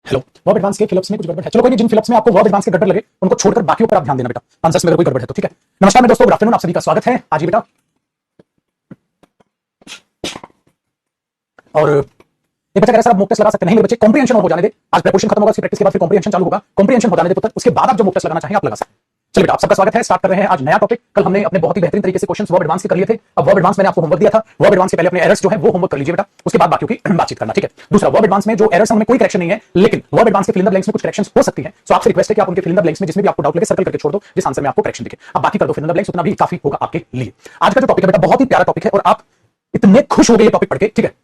Hello. Verb advance के Philips में कुछ गड़बड़ है। चलो कोई नहीं, जिन फिलिप्स में आपको वर्ब एडवांस के गड़बड़ लगे उनको छोड़कर बाकियों पर आप ध्यान देना बेटा। आंसर्स में अगर कोई गड़बड़ है तो ठीक है। नमस्कार मेरे दोस्तों, गुड आफ्टरनून, आप सभी का स्वागत है आज ही बेटा। और एक बच्चा कह रहा है सर आप मॉक टेस्ट लगा सकते हैं। नहीं मेरे बच्चे, कॉम्प्रिहेंशन हो जाने दे। आज प्रीपरेशन खत्म होगा, उसकी प्रैक्टिस के बाद फिर कॉम्प्रिहेंशन चालू होगा। कॉम्प्रिहेंशन हो जाने दे पुत्र, उसके बाद आप जो मॉक टेस्ट लगाना चाहें आप लगा सकते हैं। चलिए बेटा, आप सबका स्वागत है। स्टार्ट कर रहे हैं आज नया टॉपिक। कल हमने अपने बहुत ही बेहतरीन तरीके से क्वेश्चंस वर्ब एडवांस के कर लिए थे। अब वर्ब एडवांस मैंने आपको होमवर्क दिया था। वर्ब एडवांस के पहले अपने एरर्स जो है वो होमवर्क कर लीजिए बेटा, उसके बाद बाकियों की बातचीत करना, ठीक है। दूसरा, वर्ब एडवांस में जो एरर्स हैं उनमें कोई करेक्शन नहीं है, लेकिन वर्ब एडवांस के फिल इन द ब्लैंक्स में कुछ करेक्शंस हो सकती है। सो आपसे रिक्वेस्ट है कि आप उनके फिल इन द ब्लैंक्स में जिसमें भी आपको डाउट लगे सर्कल करके छोड़ दो, जिस आंसर में आपको करेक्शन दिखे अब बाकी कर दो फिल इन द ब्लैंक्स, उतना भी काफी होगा आपके लिए। आज का जो टॉपिक है बेटा बहुत ही प्यारा टॉपिक है और आप इतने खुश हो गए ये टॉपिक पढ़ के, ठीक है,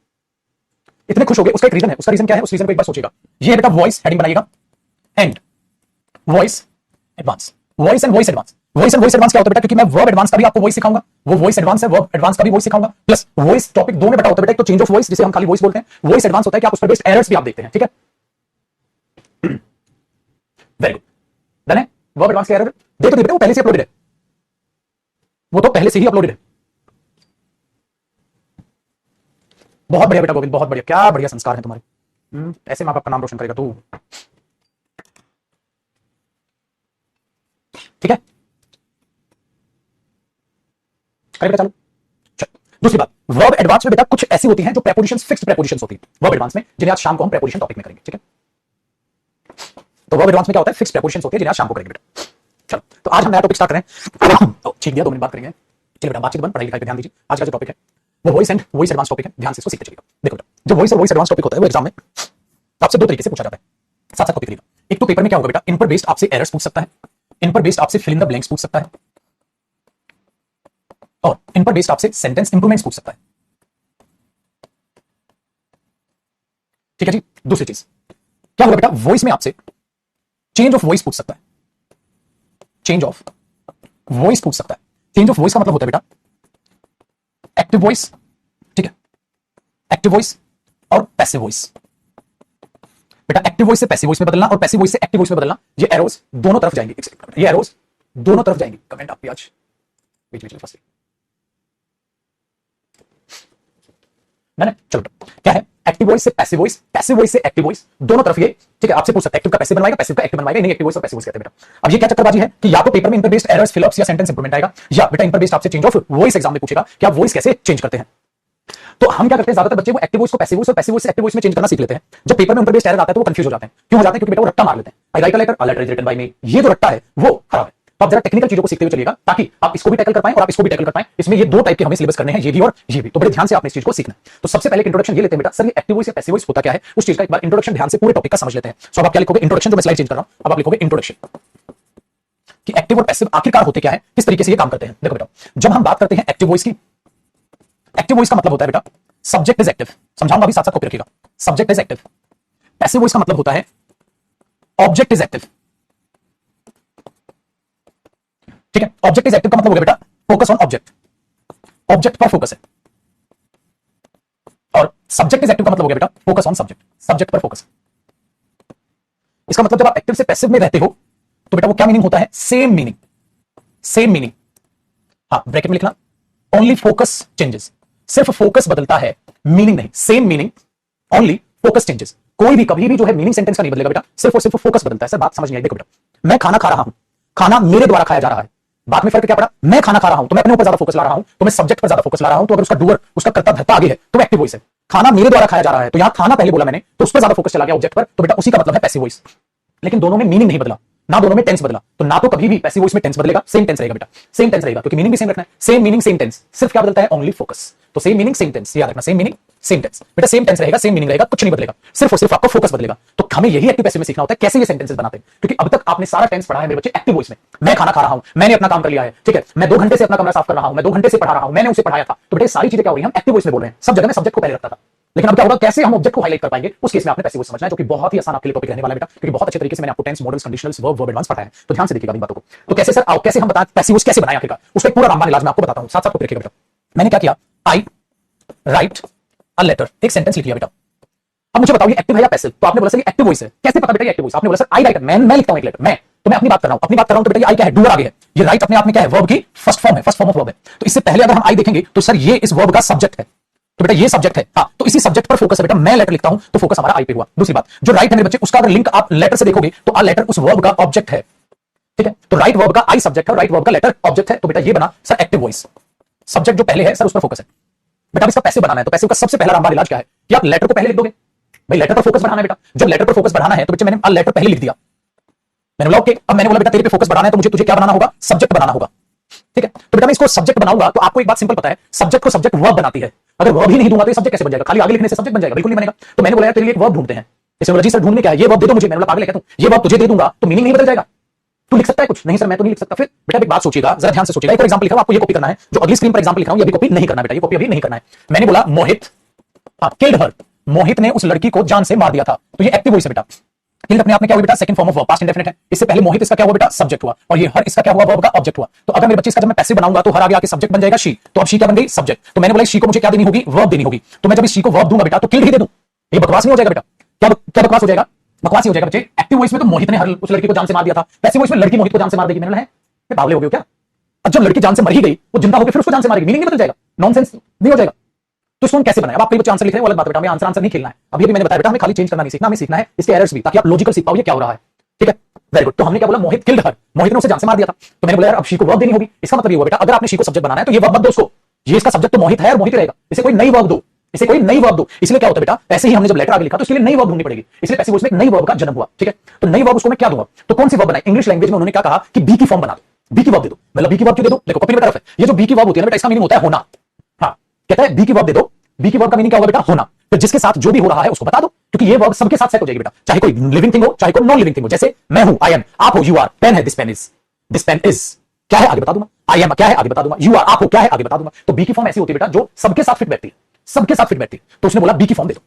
इतने खुश हो गए। उसका एक रीजन है। उसका रीजन क्या है, उस रीजन को एक बार सोचिएगा। ये है बेटा वॉइस, हेडिंग बनाइएगा, and voice advance. Voice and voice advance. Voice and voice advance क्या होता है बेटा, क्योंकि मैं वर्ब एडवांस का भी आपको वॉइस सिखाऊंगा, वो वॉइस एडवांस है, वर्ब एडवांस का भी वॉइस सिखाऊंगा, प्लस वॉइस टॉपिक दो में बेटा होता है बेटा। एक तो चेंज ऑफ वॉइस जिसे हम खाली वॉइस बोलते हैं, वॉइस एडवांस होता है कि आप उस पर बेस्ड एरर्स भी आप देखते हैं, ठीक है। वेरी गुड, डन है। वर्ब एडवांस के एरर देखो बेटा, वो पहले से अपलोडेड है, वो तो पहले से ही अपलोडेड है। बहुत बढ़िया बेटा गोविंद, बहुत बढ़िया, क्या बढ़िया संस्कार है तुम्हारे। ऐसे मां बाप का नाम रोशन करेगा तू, ठीक है। करें बेटा, चलो। दूसरी बात, वर्ब एडवांस में बेटा कुछ ऐसी होती हैं जो प्रेपोजिशंस, फिक्स्ड प्रेपोजिशंस होती हैं वर्ब एडवांस में, जिन्हें आज शाम को हम प्रेपोजिशन टॉपिक में करेंगे, ठीक है। तो वर्ब एडवांस में क्या होता है, फिक्स्ड प्रेपोजिशंस होती है जिन्हें आज शाम को करेंगे बेटा। चलो, तो आज हम नया टॉपिक स्टार्ट करें। ठीक दिया, 2 मिनट बात करेंगे। चलिए बेटा, बातचीत बंद, पढ़ाई लिखाई पे ध्यान दीजिए। आज का जो टॉपिक है वो voice and voice advance topic है, ध्यान से इसको सीखते चलिएगा। देखो बेटा, जो वॉइस और वॉइस एडवांस टॉपिक होता है वो एग्जाम में आपसे दो तरीके से पूछा जाता है, साथ साथ कॉपी करिएगा। एक तो पेपर में क्या होगा बेटा, इन पर बेस्ड आपसे एरर्स पूछ सकता है, इन पर बेस्ड आपसे फिल इन द ब्लैंक्स पूछ सकता है, और इन पर बेस्ड आपसे सेंटेंस इंप्रूवमेंट्स पूछ सकता है, ठीक है जी। दूसरी चीज क्या होगा बेटा, वॉइस में आपसे चेंज ऑफ वॉइस पूछ सकता है, चेंज ऑफ वॉइस पूछ सकता है। चेंज ऑफ वॉइस का मतलब होता है बेटा एक्टिव वॉइस, ठीक है, एक्टिव वॉइस और पैसिव वॉइस। बेटा एक्टिव वॉइस से पैसिव वॉइस में बदलना और पैसिव वॉइस से एक्टिव वॉइस में बदलना, ये एरोस दोनों तरफ जाएंगे, ये एरोस दोनों तरफ जाएंगे। कमेंट आप आज बीच बीच में फंस ना, चलो क्या है, एक्टिव वॉइस से पैसिव वॉइस, पैसिव वॉइस से एक्टिव वॉइस, दोनों तरफ ये, ठीक है। आपसे पूछ सकता है एक्टिव का पैसिव बनवाएगा, पैसिव का एक्टिव बनवाएगा, नहीं एक्टिव वॉइस और पैसिव वॉइस कहते हैं बेटा। अब ये क्या चक्करबाजी है कि या तो पेपर में इन पर बेस्ड एरर्स, फिलअप्स या सेंटेंस इंप्रूवमेंट आएगा, या बेटा इन पर बेस्ड आपसे चेंज ऑफ वॉइस एग्जाम में पूछेगा कि आप वॉइस कैसे चेंज करते हैं। तो हम क्या करते हैं, ज्यादातर बच्चे वो एक्टिव वॉइस को पैसिव वॉइस और पैसिव वॉइस से एक्टिव वॉइस में चेंज करना सीख लेते हैं। जब पेपर में उन पर बेस्ड एरर आता है तो वो कंफ्यूज हो जाते हैं। क्यों हो जाते हैं, क्योंकि बेटा वो रट्टा मार लेते हैं। I write a letter is written by me, ये जो रट्टा है वो खराब है। तो आप जरा टेक्निकल चीजों को सीखते हुए चलिएगा ताकि आप इसको भी टैकल कर पाएं और आप इसको भी टैकल कर पाएं। इसमें ये दो टाइप के हमें सिलेबस करने हैं, ये भी और ये भी, तो बड़े ध्यान से आपने इस चीज को सीखना है। तो सबसे पहले इंट्रोडक्शन ये लेते हैं बेटा, सर ये एक्टिव वॉइस या पैसिव वॉइस होता क्या है, उस चीज का एक बार इंट्रोडक्शन ध्यान से पूरे टॉपिक का समझ लेते हैं। सो अब आप क्या लिखोगे, इंट्रोडक्शन, जो मैं स्लाइड चेंज कर रहा हूं, अब आप लिखोगे इंट्रोडक्शन, कि एक्टिव और पैसिव आखिरकार होते क्या है, किस तरीके से ये काम करते हैं। देखो बेटा, जब हम बात करते हैं एक्टिव वॉइस की, एक्टिव वॉइस का मतलब होता है बेटा सब्जेक्ट इज एक्टिव, समझाऊंगा अभी, साथ साथ कॉपी रखिएगा। Subject is active. Passive voice का मतलब होता है ऑब्जेक्ट इज एक्टिव, ठीक है। ऑब्जेक्ट इज एक्टिव का मतलब हो गया बेटा फोकस ऑन ऑब्जेक्ट, ऑब्जेक्ट पर फोकस है। और सब्जेक्ट इज एक्टिव का मतलब हो गया बेटा फोकस ऑन सब्जेक्ट, सब्जेक्ट पर फोकस। इसका मतलब जब आप एक्टिव से पैसिव में रहते हो तो बेटा वो क्या मीनिंग होता है, सेम मीनिंग, सेम मीनिंग। हाँ, ब्रैकेट में लिखना, ओनली फोकस चेंजेस, सिर्फ फोकस बदलता है, मीनिंग नहीं। Same meaning, only focus changes. कोई भी कभी भी जो है मीनिंग सेंटेंस का नहीं बदलेगा बेटा, सिर्फ और सिर्फ फोकस बदलता है। सर बात समझ नहीं आई। देखो बेटा, मैं खाना खा रहा हूं, खाना मेरे द्वारा खाया जा रहा है, बात में फर्क क्या पड़ा, मैं खाना खा रहा हूं तो मैं अपने ऊपर ज्यादा फोकस ला रहा हूं, तो मैं सब्जेक्ट पर ज्यादा फोकस ला रहा हूं। तो अगर उसका डूअर, उसका कर्ता धर्ता आगे है तो एक्टिव वॉइस है। खाना मेरे द्वारा खाया जा रहा है, तो यहां खाना पहले बोला मैंने, तो उस पर ज्यादा फोकस चला गया ऑब्जेक्ट पर, तो बेटा उसी का मतलब है पैसिव वॉइस। लेकिन दोनों में मीनिंग नहीं बदला, ना दोनों में टेंस बदला, तो ना तो कभी भी पैसिव वॉइस में टेंस बदलेगा, सेम टेंस रहेगा बेटा, सेम टेंस रहेगा, क्योंकि मीनिंग भी सेम रखना है। सेम मीनिंग सेम टेंस, सिर्फ क्या बदलता है, ओनली फोकस। तो सेम मीनिंग सेम टेंस, याद रखना, सेम मीनिंग सेम टेंस बेटा, सेम टेंस रहेगा, सेम मीनिंग रहेगा, कुछ नहीं बदलेगा, सिर्फ और सिर्फ आपका फोकस बदलेगा। तो हमें यही एक्टिव पैसिव में सीखना होता है कैसे ये सेंटेंसेस बनाते हैं, क्योंकि अब तक आपने सारा टेंस पढ़ा है मेरे बच्चे एक्टिव वॉइस में। मैं खाना खा रहा हूं, मैंने अपना काम कर लिया है, ठीक है, मैं 2 घंटे से अपना कमरा साफ कर रहा हूं, मैं 2 घंटे से पढ़ा रहा हूं, मैंने उसे पढ़ाया था, तो बेटा सारी चीजें क्या हो रही हैं, हम एक्टिव वॉइस में बोल रहे हैं। सब जगह में सब्जेक्ट को पहले रखता था, लेकिन अब क्या होगा, कैसे हम ऑब्जेक्ट को हाईलाइट कर पाएंगे, उस केस में आपने पैसिव वॉइस समझना है, जो कि बहुत ही आसान आपके लिए टॉपिक रहने वाला है बेटा, क्योंकि बहुत अच्छे तरीके से मैंने आपको tense, modals, conditionals, verb, verb advance पढ़ाया है। तो ध्यान से देखिएगा इन बातों को। तो कैसे सर, आओ कैसे हम बताएं पैसिव वॉइस कैसे बनाएं आखिरकार, उसका पूरा रामबाण इलाज मैं आपको बताता हूं, साथ साथ रखिएगा बेटा। मैंने क्या किया, आई राइट अ लेटर, एक सेंटेंस लिख लिया बेटा। अब मुझे बताओ ये एक्टिव है या पैसिव, तो आपने बोला सर ये एक्टिव वॉइस है, कैसे पता बेटा ये एक्टिव वॉइस, आपने बोला सर आई राइट, मैं लिखता हूं एक लेटर, मैं, तो मैं अपनी बात कर रहा हूं, अपनी बात कर रहा हूं, तो बेटा ये आई क्या है, डूअर आगे है, ये राइट अपने आप में क्या है, वर्ब की फर्स्ट फॉर्म है, फर्स्ट फॉर्म ऑफ वर्ब है। तो इससे पहले अगर हम आई देखेंगे तो सर ये इस वर्ब का सब्जेक्ट है, तो बेटा ये सब्जेक्ट है, हाँ, तो इसी सब्जेक्ट पर फोकस है बेटा। मैं लेटर लिखता हूं तो फोकस हमारा आई पे हुआ। दूसरी बात, जो राइट है मेरे बच्चे, उसका अगर लिंक आप लेटर से देखोगे तो आ लेटर उस वर्ब का ऑब्जेक्ट है, ठीक है। तो राइट वर्ब का आई सब्जेक्ट है, राइट वर्ब का लेटर ऑब्जेक्ट है। तो बेटा ये बना सर एक्टिव वॉइस, सब्जेक्ट जो पहले है सर उस पर फोकस है। बेटा इसका पैसिव बनाना है, तो पैसिव का सबसे पहला रामबाण इलाज क्या है कि आप लेटर को पहले लिख दोगे। भाई लेटर पर फोकस बढ़ाना है बेटा, जब लेटर पर फोकस बढ़ाना है तो बच्चे मैंने लेटर पहले लिख दिया, मैंने बोला ओके। अब मैंने बोला बेटा तेरे पे फोकस बढ़ाना है तो मुझे तुझे क्या बनाना होगा, सब्जेक्ट बनाना होगा, ठीक है। तो बेटा मैं इसको सब्जेक्ट बनाऊंगा तो आपको एक बात सिंपल पता है, सब्जेक्ट को सब्जेक्ट वर्ब बनाती है। अगर वर्ब ही नहीं दूंगा तो ये सब्जेक्ट कैसे बन जाएगा, खाली आगे लिखने से सब्जेक्ट बन जाएगा, बिल्कुल नहीं बनेगा। तो मैंने बोला यार तेरे लिए एक वर्ब ढूंढते हैं। इसे बोला जी सर ढूंढने क्या है, ये वर्ब दे दो मुझे। मैंने बोला पागल है क्या तू, ये वर्ब तुझे दे दूंगा तो मीनिंग नहीं बदल जाएगा, तू लिख सकता है कुछ, नहीं सर मैं तो नहीं लिख सकता। फिर बेटा एक बात सोचिएगा, जरा ध्यान से सोचिएगा। एक एग्जांपल लिखा हूं, आपको ये कॉपी करना है, जो अगली स्क्रीन पर एग्जांपल लिखा हूं ये भी कॉपी नहीं करना बेटा, ये कॉपी अभी नहीं करना है। मैंने बोला मोहित किल्ड हर, मोहित ने उस लड़की को जान से मार दिया था, तो ये एक्टिव वॉइस है बेटा। किल्ड अपने आप में क्या हुआ बेटा, second form of verb, past indefinite है। इससे पहले मोहित इसका क्या हुआ बेटा, सब्जेक्ट हुआ, और ये हर इसका क्या हुआ, वर्ब का ऑब्जेक्ट हुआ। तो अगर मेरे बच्चे इसका जब मैं पैसिव बनाऊंगा तो हर आगे आके सब्जेक्ट बन जाएगा शी, तो अब शी क्या बन गई, सब्जेक्ट। तो मैंने बोला शी को मुझे क्या देनी होगी, वर्ब देनी होगी। तो मैं जब इस शी को वर्ब दूंगा बेटा तो किल्ड ही दे दूं, ये बकवास नहीं हो जाएगा बेटा। क्या बकवास हो जाएगा, बकवास ही हो जाएगा बच्चे। एक्टिव वॉइस में तो मोहित ने हर उस लड़की को जान से मार दिया था, पैसिव वॉइस में लड़की मोहित को जान से मार देगी। मैंने बोला है बावले हो गए क्या। अब जब लड़की जान से मर ही गई, वो जिंदा होकर फिर उसको जान से मारेगी, मीनिंग नहीं बदल जाएगा, नॉनसेंस नहीं हो जाएगा। तो इसको हम कैसे बनाएं। अब आप कई बच्चे आंसर लिख रहे हैं, वो अलग बात है बेटा, हमें आंसर नहीं खेलना है। अभी मैंने बताया बेटा हमें खाली चेंज करना नहीं सीखना, हमें सीखना है इसके एरर्स भी, ताकि आप लॉजिकल सीख पाओ ये क्या हो रहा है, ठीक है। Very good. तो हमने क्या बोला, मोहित किल्ड हर, मोहित ने उसे जान से मार दिया था। तो मैंने बोला यार अब शी को वर्ब देनी होगी। इसका मतलब ये हुआ बेटा अगर आपने शी को सब्जेक्ट बनाना है तो ये वर्ब मत दो उसको, ये इसका सब्जेक्ट तो मोहित है और मोहित रहेगा, इसे कोई नई वर्ब दो, इसे कोई नई वर्ब दो। इसलिए क्या होता है बेटा, ऐसे ही हमने जब लेटर आगे लिखा तो इसके लिए नई वर्ब ढूंढनी पड़ेगी, इसलिए पैसिव वॉइस में एक नई वर्ब का जन्म हुआ, ठीक है। तो नई वर्ब उसको मैं क्या दूंगा, तो कौन सी वर्ब बनाई, इंग्लिश लैंग्वेज में उन्होंने क्या कहा कि बी की फॉर्म बना दो, बी की वर्ब दे दो। मतलब बी की वर्ब क्यों दे दो, देखो कॉपी में तरफ है, ये जो बी की वर्ब होती है ना बेटा इसका मीनिंग होता है होना। हाँ कहता है बी की वर्ब दे दो, बी की वर्ब का मीनिंग क्या होगा बेटा, होना। तो जिसके साथ जो भी हो रहा है उसको बता दो, क्योंकि ये वर्ब सबके साथ सेट हो जाएगी बेटा, चाहे कोई लिविंग थिंग हो चाहे कोई नॉन लिविंग थिंग हो। जैसे मैं हूं, आई एम, आप हो, यू आर, पेन है, this pen is, this pen is, क्या है आगे बता दूंगा, आई एम क्या है आगे बता दूंगा, यू आर आप हो क्या है आगे बता दूंगा। तो बी की फॉर्म ऐसी होती है बेटा जो सबके साथ फिट बैठती है, सबके साथ फिट बैठती है। तो उसने बोला बी की फॉर्म दे दो,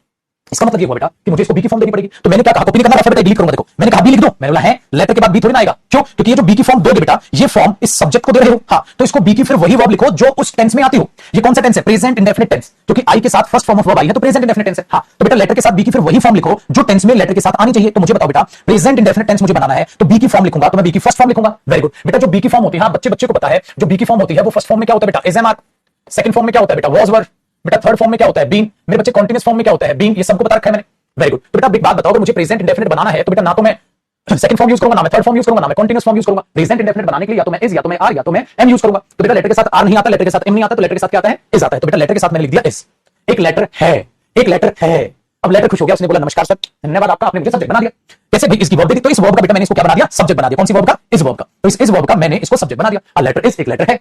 इसका मतलब ये हुआ बेटा कि मुझे इसको बी की फॉर्म देनी पड़ेगी। तो मैंने क्या कहा, कॉपी नहीं करना, रफ डिलीट करूंगा। देखो मैंने कहा बी लिख दो, मैंने बोला है लेटर के बाद बी थोड़ी ना आएगा, क्यों, क्योंकि ये जो बी की फॉर्म दोगे बेटा ये फॉर्म इस सब्जेक्ट को दे रहे हो, हाँ तो इसको बी की फिर वही वर्ब लिखो जो उस टेंस में आती हो। ये कौन सा टेंस है, प्रेजेंट इंडेफिनिट टेंस, क्योंकि आई के साथ first form of verb I है तो प्रेजेंट इंडेफिनिट टेंस है। हाँ तो बेटा लेटर के साथ बी की फिर वही फॉर्म लिखो जो टेंस में लेटर के साथ आनी चाहिए। तो मुझे बताओ बेटा प्रेजेंट इंडेफिनिट टेंस मुझे बनाना है तो बी की फॉर्म लिखूंगा, तो मैं बी की फर्स्ट फॉर्म लिखूंगा। वेरी गुड बेटा, जो बी की फॉर्म होती है, बच्चे को पता है जो बी की फॉर्म होती है वो फर्स्ट फॉर्म में क्या होता है बेटा, is am are, second form में क्या होता है बेटा, वाज वर, बेटा थर्ड फॉर्म में क्या होता है, बीन, मेरे बच्चे कॉन्टिन्यूअस फॉर्म में क्या होता है, बीन, ये सबको बता रखा है मैंने। Very good. तो बेटा एक बात बताओ, अगर मुझे प्रेजेंट इंडेफिनिट बनाना है तो बेटा ना तो मैं सेकंड फॉर्म यूज करूंगा, ना मैं थर्ड फॉर्म यूज करूंगा, ना मैं कॉन्टिन्यूअस फॉर्म यूज करूंगा। प्रेजेंट इंडेफिनिट बनाने के लिए या तो मैं इज, या तो मैं आर, या तो मैं एम यूज करूंगा। तो बेटा लेटर के साथ आर नहीं आता, लेटर के साथ एम नहीं आता, तो लेटर के साथ क्या आता है, इज आता है। तो बेटा लेटर के साथ मैंने लिख दिया इज। एक लेटर है, एक लेटर है। अब लेटर खुश हो गया, उसने बोला नमस्कार सर, धन्यवाद आपका, आपने मुझे सब्जेक्ट बना दिया। कैसे भी इसकी वर्ब दे दी, तो इस वर्ब का बेटा मैंने इसको क्या बना दिया, सब्जेक्ट बना दिया। कौन सी वर्ब का, इस वर्ब का। तो इस वर्ब का मैंने इसको सब्जेक्ट बना दिया। लेटर इज, एक लेटर है।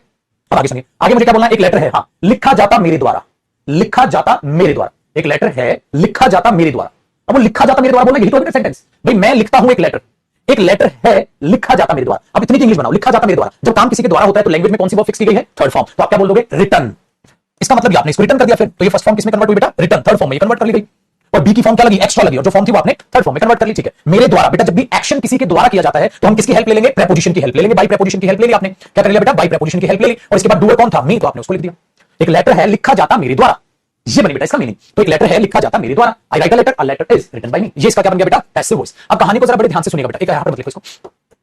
अब आगे सुनिए, आगे मुझे क्या बोलना है, एक लेटर है, हाँ लिखा जाता मेरे द्वारा, लिखा जाता मेरे द्वारा। एक लेटर है लिखा जाता मेरे द्वारा। अब वो लिखा जाता मेरे द्वारा बोलना, यही तो है सेंटेंस। भाई मैं लिखता हूं एक लेटर है लिखा जाता मेरे द्वारा। अब इतनी की इंग्लिश बनाओ, लिखा जाता मेरे द्वारा। जब काम किसी के द्वारा होता है तो लैंग्वेज में कौन सी वर्ब फिक्स की गई है, थर्ड फॉर्म। तो आप क्या बोल दोगे, रिटर्न। इसका मतलब आपने इसको रिटर्न कर दिया, फिर तो ये फर्स्ट फॉर्म किसमें कन्वर्ट हुई बेटा, रिटर्न, थर्ड फॉर्म में कन्वर्ट कर ली गई। और बी की फॉर्म क्या लगी, एक्स्ट्रा लगी, और जो फॉर्म थी वो आपने थर्ड फॉर्म में कन्वर्ट कर ली, ठीक है। मेरे द्वारा बेटा, जब भी एक्शन किसी के द्वारा किया जाता है तो हम किसकी हेल्प ले लेंगे, प्रेपोजिशन की हेल्प ले लेंगे। बाई प्रेपोजिशन की हेल्प ले ली आपने, क्या कर लिया बेटा, बाई प्रेपोजिशन की हेल्प ले ली। और इसके बाद डूअर कौन था, मी, तो आपने उसको लिख दिया। एक लेटर है लिखा जाता मेरे द्वारा, ये बनी बेटा इसका मीनिंग। तो एक लेटर है लिखा जाता मेरे द्वारा, I write a letter is written by me. ये इसका क्या बन गया बेटा, पैसिव वॉइस। अब कहानी को जरा बड़े ध्यान से सुनिएगा बेटा, एक यहां पर लिखो इसको,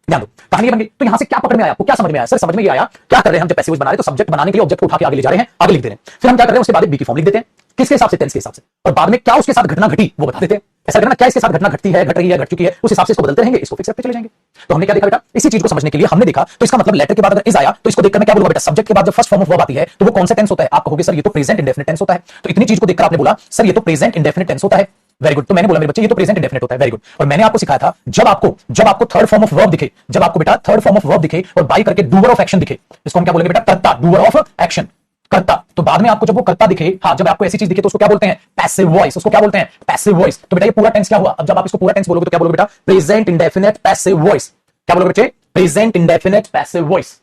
ध्यान दो। कहानी बन गई, तो यहां से क्या पकड़ में आया, आपको क्या समझ में आया, सर समझ में ये आया क्या कर रहे हैं हम, जब पैसिव वॉइस बना रहे हैं तो सब्जेक्ट बनाने के लिए ऑब्जेक्ट को उठा के आगे ले जा रहे हैं, आगे लिख दे रहे हैं। फिर हम क्या कर रहे हैं, उसके बाद बी की फॉर्म लिख देते हैं, किसके हिसाब से, टेंस के हिसाब से। और बाद में क्या उसके साथ घटना घटी वो बता देते हैं। ऐसा करना क्या इसके साथ घटना घटती है, घट रही है, घट चुकी है, उस हिसाब से इसको बदलते रहेंगे, इसको फिक्स करते चले जाएंगे। तो हमने क्या देखा बेटा, इसी चीज को समझने के लिए हमने देखा, तो इसका मतलब लेटर के बाद अगर इज आया तो इसको देखकर मैं क्या बोलूंगा बेटा, सब्जेक्ट के बाद जब फर्स्ट फॉर्म ऑफ वर्ब आती है तो वो कौन सा टेंस होता है, आप कहोगे सर ये तो प्रेजेंट इंडेफिनिट टेंस होता है। तो इतनी चीज को देखकर आपने बोला सर ये तो प्रेजेंट इंडेफिनिट टेंस होता है। Very good. तो मैंने बोला मेरे बच्चे ये तो प्रेजेंट इंडेफिनिट होता है। Very good. और मैंने आपको सिखाया था जब आपको थर्ड फॉर्म ऑफ वर्ब दिखे, जब आपको बेटा थर्ड फॉर्म ऑफ वर्ब दिखे और बाई करके डूअर ऑफ एक्शन दिखे, इसको हम क्या बोलेंगे बेटा, कर्ता, डूअर ऑफ एक्शन, करता। तो बाद में आपको जब वो करता दिखे, हाँ जब आपको ऐसी चीज दिखे तो उसको क्या बोलते हैं, पैसिव वॉइस। उसको क्या बोलते हैं, पैसिव वॉइस। तो बेटा ये पूरा टेंस क्या हुआ, अब जब आप इसको पूरा टेंस बोलोगे तो क्या बोलोगे बेटा, प्रेजेंट इंडेफिनिट पैसिव वॉइस। क्या बोलोगे बच्चे, प्रेजेंट इंडेफिनिट पैसिव वॉइस।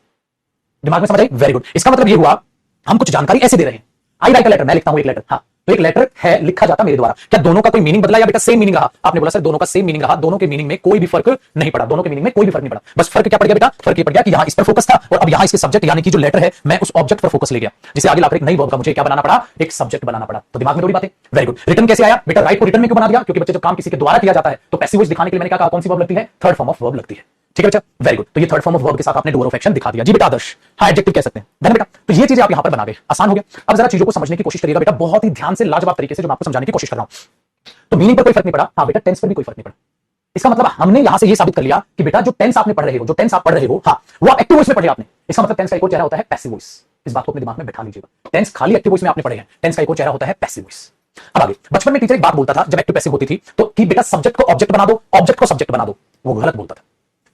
दिमाग में समझ आई, वेरी गुड। इसका मतलब ये हुआ हम कुछ जानकारी ऐसे दे रहे हैं, आई राइट अ लेटर, मैं लिखता हूं एक लेटर, हाँ तो एक लेटर है लिखा जाता मेरे द्वारा। क्या दोनों का कोई मीनिंग बदला या बेटा सेम मीनिंग रहा, आपने बोला सर दोनों का सेम मीनिंग रहा, दोनों के मीनिंग में कोई भी फर्क नहीं पड़ा, दोनों के मीनिंग में कोई भी फर्क नहीं पड़ा। बस फर्क क्या पड़ गया बेटा, फर्क ये पड़ गया कि यहां इस पर फोकस था और अब यहां इसके सब्जेक्ट यानी कि जो लेटर है मैं उस ऑब्जेक्ट पर फोकस ले गया, जिसे आगे लाकर एक नई वर्ब का मुझे क्या बनाना पड़ा, एक सब्जेक्ट बनाना पड़ा। तो दिमाग में थोड़ी बातें। Very good. रिटर्न कैसे आया बेटा, राइट को रिटर्न में क्यों बना दिया, क्योंकि बच्चे जब काम किसी के द्वारा किया जाता है तो पैसिव वॉइस दिखाने के लिए मैंने कहा कौन सी वर्ब लगती है, थर्ड फॉर्म ऑफ वर्ब लगती है। ठीक है बच्चा, वेरी गुड। तो ये थर्ड फॉर्म ऑफ वर्ब के साथ आपने डूअर ऑफ एक्शन दिखा दिया जी बेटा आदर्श, हाँ एडजेक्टिव कह सकते हैं धन्य बेटा। तो ये चीजें आप यहां पर बना गए, आसान हो गया। अब जरा चीजों को समझने की कोशिश करिएगा बेटा, बहुत ही ध्यान से लाजवाब तरीके से जो मैं आपको समझाने की कोशिश कर रहा हूं। तो मीनिंग पर कोई फर्क नहीं पड़ा, हाँ बेटा टेंस पर भी कोई फर्क नहीं पड़ा। इसका मतलब हमने यहां से ये साबित कर लिया कि बेटा जो टेंस आपने पढ़ रहे हो, जो टेंस आप पढ़ रहे हो, हाँ वो आप एक्टिव वॉइस में पढ़े आपने। इसका मतलब टेंस का एक और चेहरा होता है पैसिव वॉइस। इस बात को अपने दिमाग में बैठा लीजिएगा, टेंस खाली एक्टिव वॉइस में आपने पढ़े हैं, टेंस का एक और चेहरा होता है पैसिव वॉइस। अब आगे, बचपन में टीचर एक बात बोलता था जब एक्टिव पैसिव होती थी तो कि बेटा सब्जेक्ट को ऑब्जेक्ट बना दो, ऑब्जेक्ट को सब्जेक्ट बना दो। वो गलत बोलता था।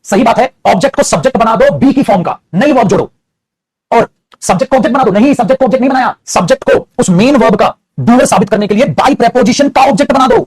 सही बात है, ऑब्जेक्ट को सब्जेक्ट बना दो बी की फॉर्म का, नई वर्ब जोड़ो। और सब्जेक्ट को ऑब्जेक्ट बना दो, नहीं सब्जेक्ट को ऑब्जेक्ट नहीं बनाया, सब्जेक्ट को उस मेन वर्ब का डूअर साबित करने के लिए बाई प्रेपोजिशन का ऑब्जेक्ट बना दो।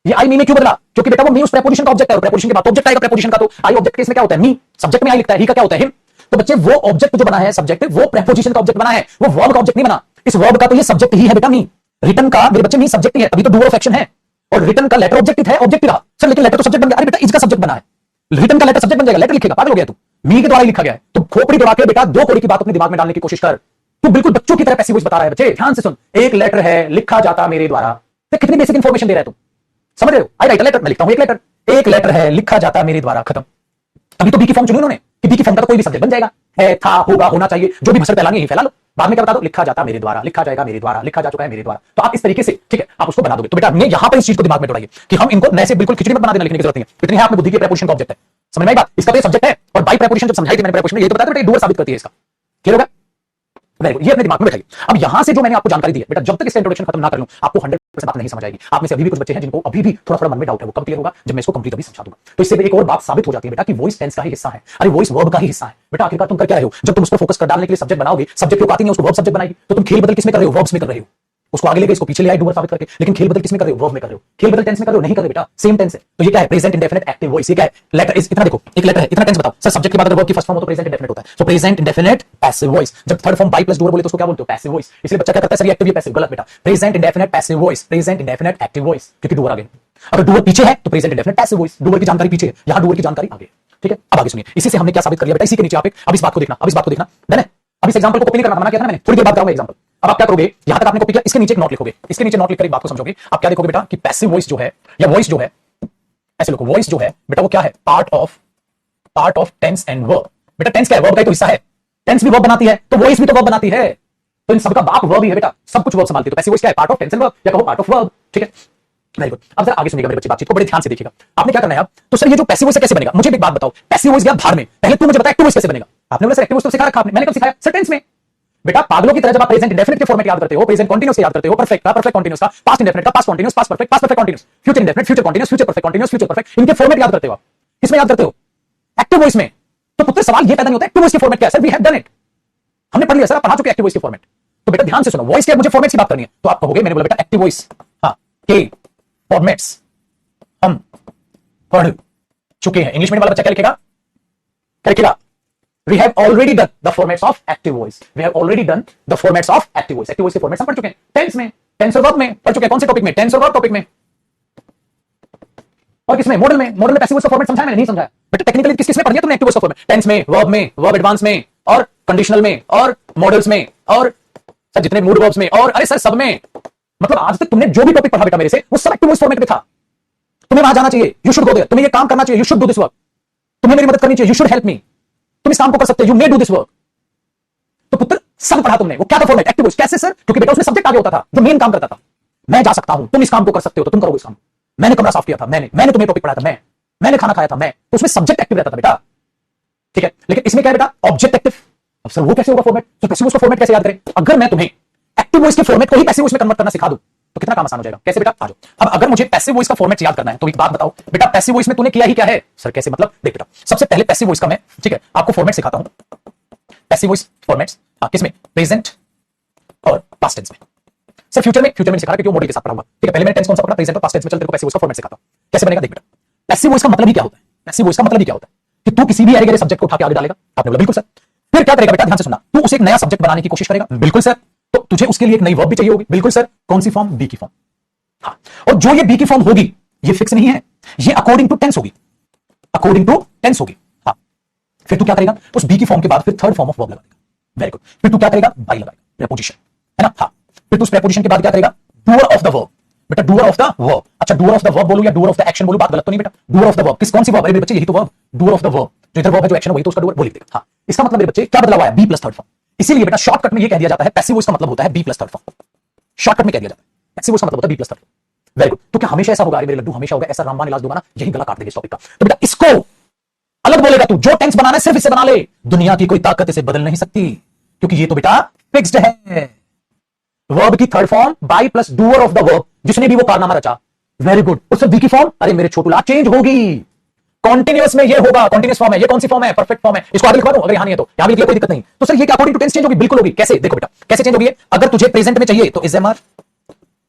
ये आई मी में क्यों बदला? क्योंकि बेटा वो मी उस प्रेपोजिशन का ऑब्जेक्ट है, और प्रेपोजिशन के बाद ऑब्जेक्ट आएगा प्रेपोजिशन का। तो आई ऑब्जेक्ट केस में क्या होता है? मी। सब्जेक्ट में आई लिखता है, ही का क्या होता है? हिम। तो बच्चे वो ऑब्जेक्ट जो बना है सब्जेक्ट, वो प्रेपोजिशन का ऑब्जेक्ट बना है, वो वर्ब का ऑब्जेक्ट नहीं बना। इस वर्ब का तो ये सब्जेक्ट ही है बेटा मी। रिटन का मेरे बच्चे मी सब्जेक्ट ही है, अभी तो डूअर ऑफ एक्शन है। और रिटन का लेटर ऑब्जेक्ट है, ऑब्जेक्ट रहा सर, लेकिन लेटर तो सब्जेक्ट बन गया। अरे बेटा इसका सब्जेक्ट बना है, रिटन का लेटर सब्जेक्ट बन जाएगा, लेटर लिखेगा, पागल हो गया तू? मी के द्वारा ही लिखा गया है। तो खोपड़ी दौड़ा के बेटा दो कोड़ी की बात अपने दिमाग में डालने की कोशिश कर। तू बिल्कुल बच्चों की तरह पैसिव वॉइस बता रहा है। बच्चे ध्यान से सुन, एक लेटर है लिखा जाता मेरे द्वारा, तो कितनी बेसिक इंफॉर्मेशन दे रहा है तू, समझ रहे हो? आई राइट अ लेटर, मैं लिखता हूं एक लेटर है लिखा जाता मेरे द्वारा, खत्म। अभी तो बी की फॉर्म चुनी उन्होंने कि बी की फॉर्म का तो कोई भी सब्जेक्ट बन जाएगा, है, था, होगा, होना चाहिए, जो भी भसड़ फैलानी है फैला लो, बाद में क्या बता दो? लिखा जाता मेरे द्वारा, लिखा जाएगा मेरे द्वारा, लिखा जा चुका है मेरे द्वारा। तो आप इस तरीके से ठीक है आप उसको बना दोगे। तो बेटा मैं यहां पर इस चीज को दिमाग में दौड़ाइए कि हम इनको नए से बिल्कुल खिचड़ी में बना देना, लिखने की जरूरत नहीं है। इतनी है आपने बुद्धि की प्रेपोजिशन का ऑब्जेक्ट है, समझ में आई बात? इसका तो सब्जेक्ट है, और बाई प्रेपोजिशन जब समझाई थी मैंने प्रेपोजिशन, ये तो बताया बेटा डूअर साबित करती है इसका। क्लियर होगा? वेरी गुड, ये अपने दिमाग में बैठाइए। अब यहां से जो मैंने आपको जानकारी दी है बेटा, जब तक इसका इंट्रोडक्शन खत्म ना कर लूं आपको 100% बात नहीं समझ आएगी। आप में से अभी भी कुछ बच्चे हैं जिनको अभी भी थोड़ा थोड़ा मन में डाउट है, वो कब क्लियर होगा? जब मैं इसको कंप्लीट अभी समझा दूंगा। तो इससे एक और बात साबित हो जाती है बेटा कि वॉइस टेंस का ही हिस्सा है, अरे वॉइस वर्ब का ही हिस्सा है। बेटा आखिरकार तुम कर क्या रहे हो? जब तुम उसको फोकस कर डालने के लिए सब्जेक्ट बनाओगे, सब्जेक्ट को आती नहीं उसको वर्ब सब्जेक्ट बनाएगी, तो तुम खेल बदल किसमें कर रहे हो? वर्ब्स में कर रहे हो। उसको आगे लेके इसको पीछे ले आए डूअर साबित करके, लेकिन खेल बदल किसमें कर रहे हो? वर्ब में कर रहे हो। खेल बदल टेंस में कर रहे हो? नहीं कर रहे बेटा, सेम टेंस है। तो ये क्या है? Present indefinite active voice. ये क्या है? लेटर इज, इतना देखो एक लेटर है, इतना टेंस बताओ सर। सब्जेक्ट के बाद अगर वर्ब की फर्स्ट फॉर्म हो तो प्रेजेंट इंडेफिनिट होता है। So present indefinite passive voice. जब third form by plus doer बोले तो उसको क्या बोलते हो? Passive voice. इसलिए बच्चा क्या करता है? सर ये एक्टिव, ये पैसिव। गलत बेटा, present indefinite passive voice, present indefinite active voice, क्योंकि डूअर आगे। अगर डूअर पीछे है तो present indefinite passive voice. Doer की जानकारी पीछे है, यहां डूअर की जानकारी आगे। ठीक है, अब आगे सुनिए। इसी से हमने क्या साबित कर लिया बेटा? इसी के नीचे आप अब इस बात को देखना, अब इस बात को देखना। डन है? अब इस एग्जांपल को कॉपी नहीं करना, मना किया था ना मैंने, थोड़ी देर बाद कराऊंगा एग्जांपल। अब आप क्या करोगे? यहां तक आपने कॉपी किया, इसके नीचे एक नोट लिखोगे, इसके नीचे नोट लिखकर एक बात को समझोगे। आप क्या देखोगे बेटा कि पैसिव वॉइस जो है या वॉइस जो है, ऐसे लिखो, वॉइस जो है बेटा वो क्या है? Part of tense and verb. बेटा टेंस क्या है? वर्ब का ही तो हिस्सा है। टेंस भी वर्ब बनाती है तो वॉइस भी तो वर्ब बनाती है। तो इन सबका बाप वर्ब ही है बेटा, सब कुछ वर्ब संभालती है। तो पैसिव वॉइस क्या है? Part of tense and verb, या कहो पार्ट ऑफ वर्ब। ठीक है, वेरी गुड। अब जरा आगे सुनिएगा मेरे बच्चे, बातचीत को बड़े ध्यान से देखिएगा। आपने क्या करना है अब? तो सर ये जो पैसिव वॉइस कैसे बनेगा? मुझे एक बात बताओ, पैसिव वॉइस गया भाड़ में, पहले तू मुझे बता एक्टिव वॉइस कैसे बनेगा? आपने बोला सर एक्टिव वॉइस तो सिखा रखा आपने, मैंने कब सिखाया? सर टेंस में। बेटा पागलों की तरह जब आप प्रेजेंट इंडेफिनिट के फॉर्मेट याद करते हो, प्रेजेंट कंटीन्यूअस याद करते हो, परफेक्ट का परफेक्ट कंटीन्यूअस का, पास्ट इंडेफिनिट का past continuous, past perfect continuous, future indefinite future continuous, future perfect continuous, future perfect, इनके फॉर्मेट याद करते हो आप। किसमें याद करते हो? एक्टिव वॉइस में। तो पुत्र सवाल ये पैदा नहीं होता एक्टिव वॉइस के फॉर्मेट क्या है? Sir we have done it, हमने पढ़ लिया सर, पढ़ा चुके एक्टिव वॉइस के फॉर्मेट। तो बेटा ध्यान से सुनो, वॉइस के मुझे फॉर्मेट की बात करनी है, तो आप कहोगे, मैंने बोला बेटा एक्टिव वॉइस हां के फॉर्मेट्स हम पढ़ चुके हैं। इंग्लिश मीडियम वाला बच्चा क्या लिखेगा? क्या लिखेगा? We have already done the formats of active voice. We have already done the formats of active voice. Active voice के formats हम पढ़ चुके हैं। टेंस में, टेंस और वर्ब में पढ़ चुके हैं। कौन से टॉपिक में? टेंस और वर्ब टॉपिक में। और किसमें? मॉडल में। मॉडल में पैसिव वॉइस का फॉर्मेट समझाया मैंने? नहीं समझाया बेटा। टेक्निकली किस में पढ़ लिया तुमने एक्टिव वॉइस का फॉर्मेट? टेंस में, वर्ब में, वर्ब एडवांस में, और कंडीशनल में, और मॉडल्स में, और सर जितने मूड वर्ब्स में, और अरे सर सब में। मतलब आज तक तुमने जो भी टॉपिक पढ़ा बेटा मेरे से, वो सब एक्टिव वॉइस फॉर्मेट में था। तुम्हें वहां जाना चाहिए, यू शुड गो देयर। तुम्हें ये काम करना चाहिए, you should do this work. तुम्हें मेरी मदद करनी चाहिए, यू शुड हेल्प मी। तुम इस काम को कर सकते हो, you may do this work. तो पुत्र सब पढ़ा तुमने, वो क्या था फॉर्मेट? Active voice. कैसे सर? क्योंकि बेटा उसमें सब्जेक्ट आगे होता था जो मेन काम करता था। मैं जा सकता हूं, तुम इस काम को कर सकते हो, तो तुम करोगे इस काम। मैंने कमरा साफ किया था, मैंने तुम्हें टॉपिक पढ़ाया था, मैंने खाना खाया था, मैं। तो उसमें सब्जेक्ट एक्टिव रहता था बेटा। ठीक है, लेकिन इसमें क्या है बेटा? Object active. अब सर वो कैसे होगा फॉर्मेट? तो पैसिव वॉइस का फॉर्मेट कैसे याद करें? अगर मैं तुम्हें एक्टिव वॉइस के फॉर्मेट को ही पैसिव वॉइस में कन्वर्ट करना सिखा दूं तो कितना काम आसान हो जाएगा। कैसे बेटा? आ जाओ। अब अगर मुझे पैसिव वॉइस का फॉर्मेट याद करना है तो एक बात बताओ बेटा, पैसिव वॉइस में तूने किया ही क्या है? सर कैसे मतलब? देख बेटा, सबसे पहले पैसिव वॉइस का मैं ठीक है आपको फॉर्मेट सिखाता हूं। पैसिव वॉइस फॉर्मेट्स किसमें? प्रेजेंट और पास्ट टेंस में। सर फ्यूचर में सिखा रहा है क्योंकि मॉडल के साथ पढ़ा हुआ। ठीक है, पहले मैंने टेंस कौन सा पढ़ा? प्रेजेंट और पास्ट टेंस में। चल तेरे को पैसिव वॉइस का फॉर्मेट सिखाता हूं कैसे बनेगा। देख बेटा, पैसिव वॉइस का मतलब ही क्या होता है? पैसिव वॉइस का मतलब ही क्या होता है कि तू किसी भी अरे गरे सब्जेक्ट को उठा के आगे डालेगा। आपने बोला बिल्कुल सर। फिर क्या करेगा बेटा? ध्यान से सुनना। तू उसे एक नया सब्जेक्ट बनाने की कोशिश करेगा। बिल्कुल सर। तो तुझे उसके लिए एक नई वर्ब भी चाहिए होगी। बिल्कुल सर। कौन सी फॉर्म? बी की फॉर्म। हाँ, और जो ये बी की फॉर्म होगी ये फिक्स नहीं है, ये अकॉर्डिंग टू टेंस होगी, अकॉर्डिंग टू टेंस होगी। हाँ, फिर तू क्या करेगा? उस बी की फॉर्म के बाद फिर थर्ड फॉर्म ऑफ वर्ब लगाएगा। Very good. फिर तू क्या करेगा? बाई लगाएगा, प्रेपोजिशन, है ना। हाँ, फिर तू उस प्रेपोजिशन के बाद क्या करेगा? Doer of the verb. बेटा डूअर ऑफ द वर्ब। अच्छा डूअर ऑफ द वर्ब बोलूं या डूअर ऑफ द एक्शन बोलूं, बात गलत तो नहीं बेटा? डूअर ऑफ द वर्ब, किस कौन सी वर्ब? अरे मेरे बच्चे यही तो verb, doer of the verb, जो इधर वर्ब है जो एक्शन है वही तो उसका डूअर, वो लिख देगा। हाँ, इसका मतलब मेरे बच्चे क्या बदला हुआ है? Be plus third form. इसीलिए बेटा शॉर्टकट में ये कह दिया जाता है पैसिव वॉइस का मतलब होता है be plus third form. Shortcut में कह दिया जाता है पैसिव वॉइस का मतलब होता है be plus third form. Very good. तो क्या हमेशा ऐसा होगा? अरे मेरे लड्डू हमेशा होगा ऐसा? रामबाण इलाज दूंगा ना, यही गला काट देंगे इस टॉपिक का। तो बेटा इसको अलग बोलेगा तू, जो टेंस बनाना है सिर्फ इसे बना ले, दुनिया की कोई ताकत इसे बदल नहीं सकती, क्योंकि ये तो बेटा फिक्स्ड है। वर्ब की third form by plus doer of the verb, जिसने भी वो कारनामा रचा। Very good. उससे बी की फॉर्म, अरे मेरे छोटू लाल, चेंज होगी। कॉन्टिन्यूअस में ये होगा, कॉन्टिन्यूअस फॉर्म है। ये कौन सी फॉर्म है? परफेक्ट फॉर्म है। इसको आगे लिखवा दूं? अगर यहां नहीं है तो यहां भी लिख ले, कोई दिक्कत नहीं। तो सर ये क्या अकॉर्डिंग टू टेंस चेंज होगी? बिल्कुल होगी। कैसे? देखो बेटा कैसे चेंज होगी। अगर तुझे प्रेजेंट में चाहिए तो इज एम आर,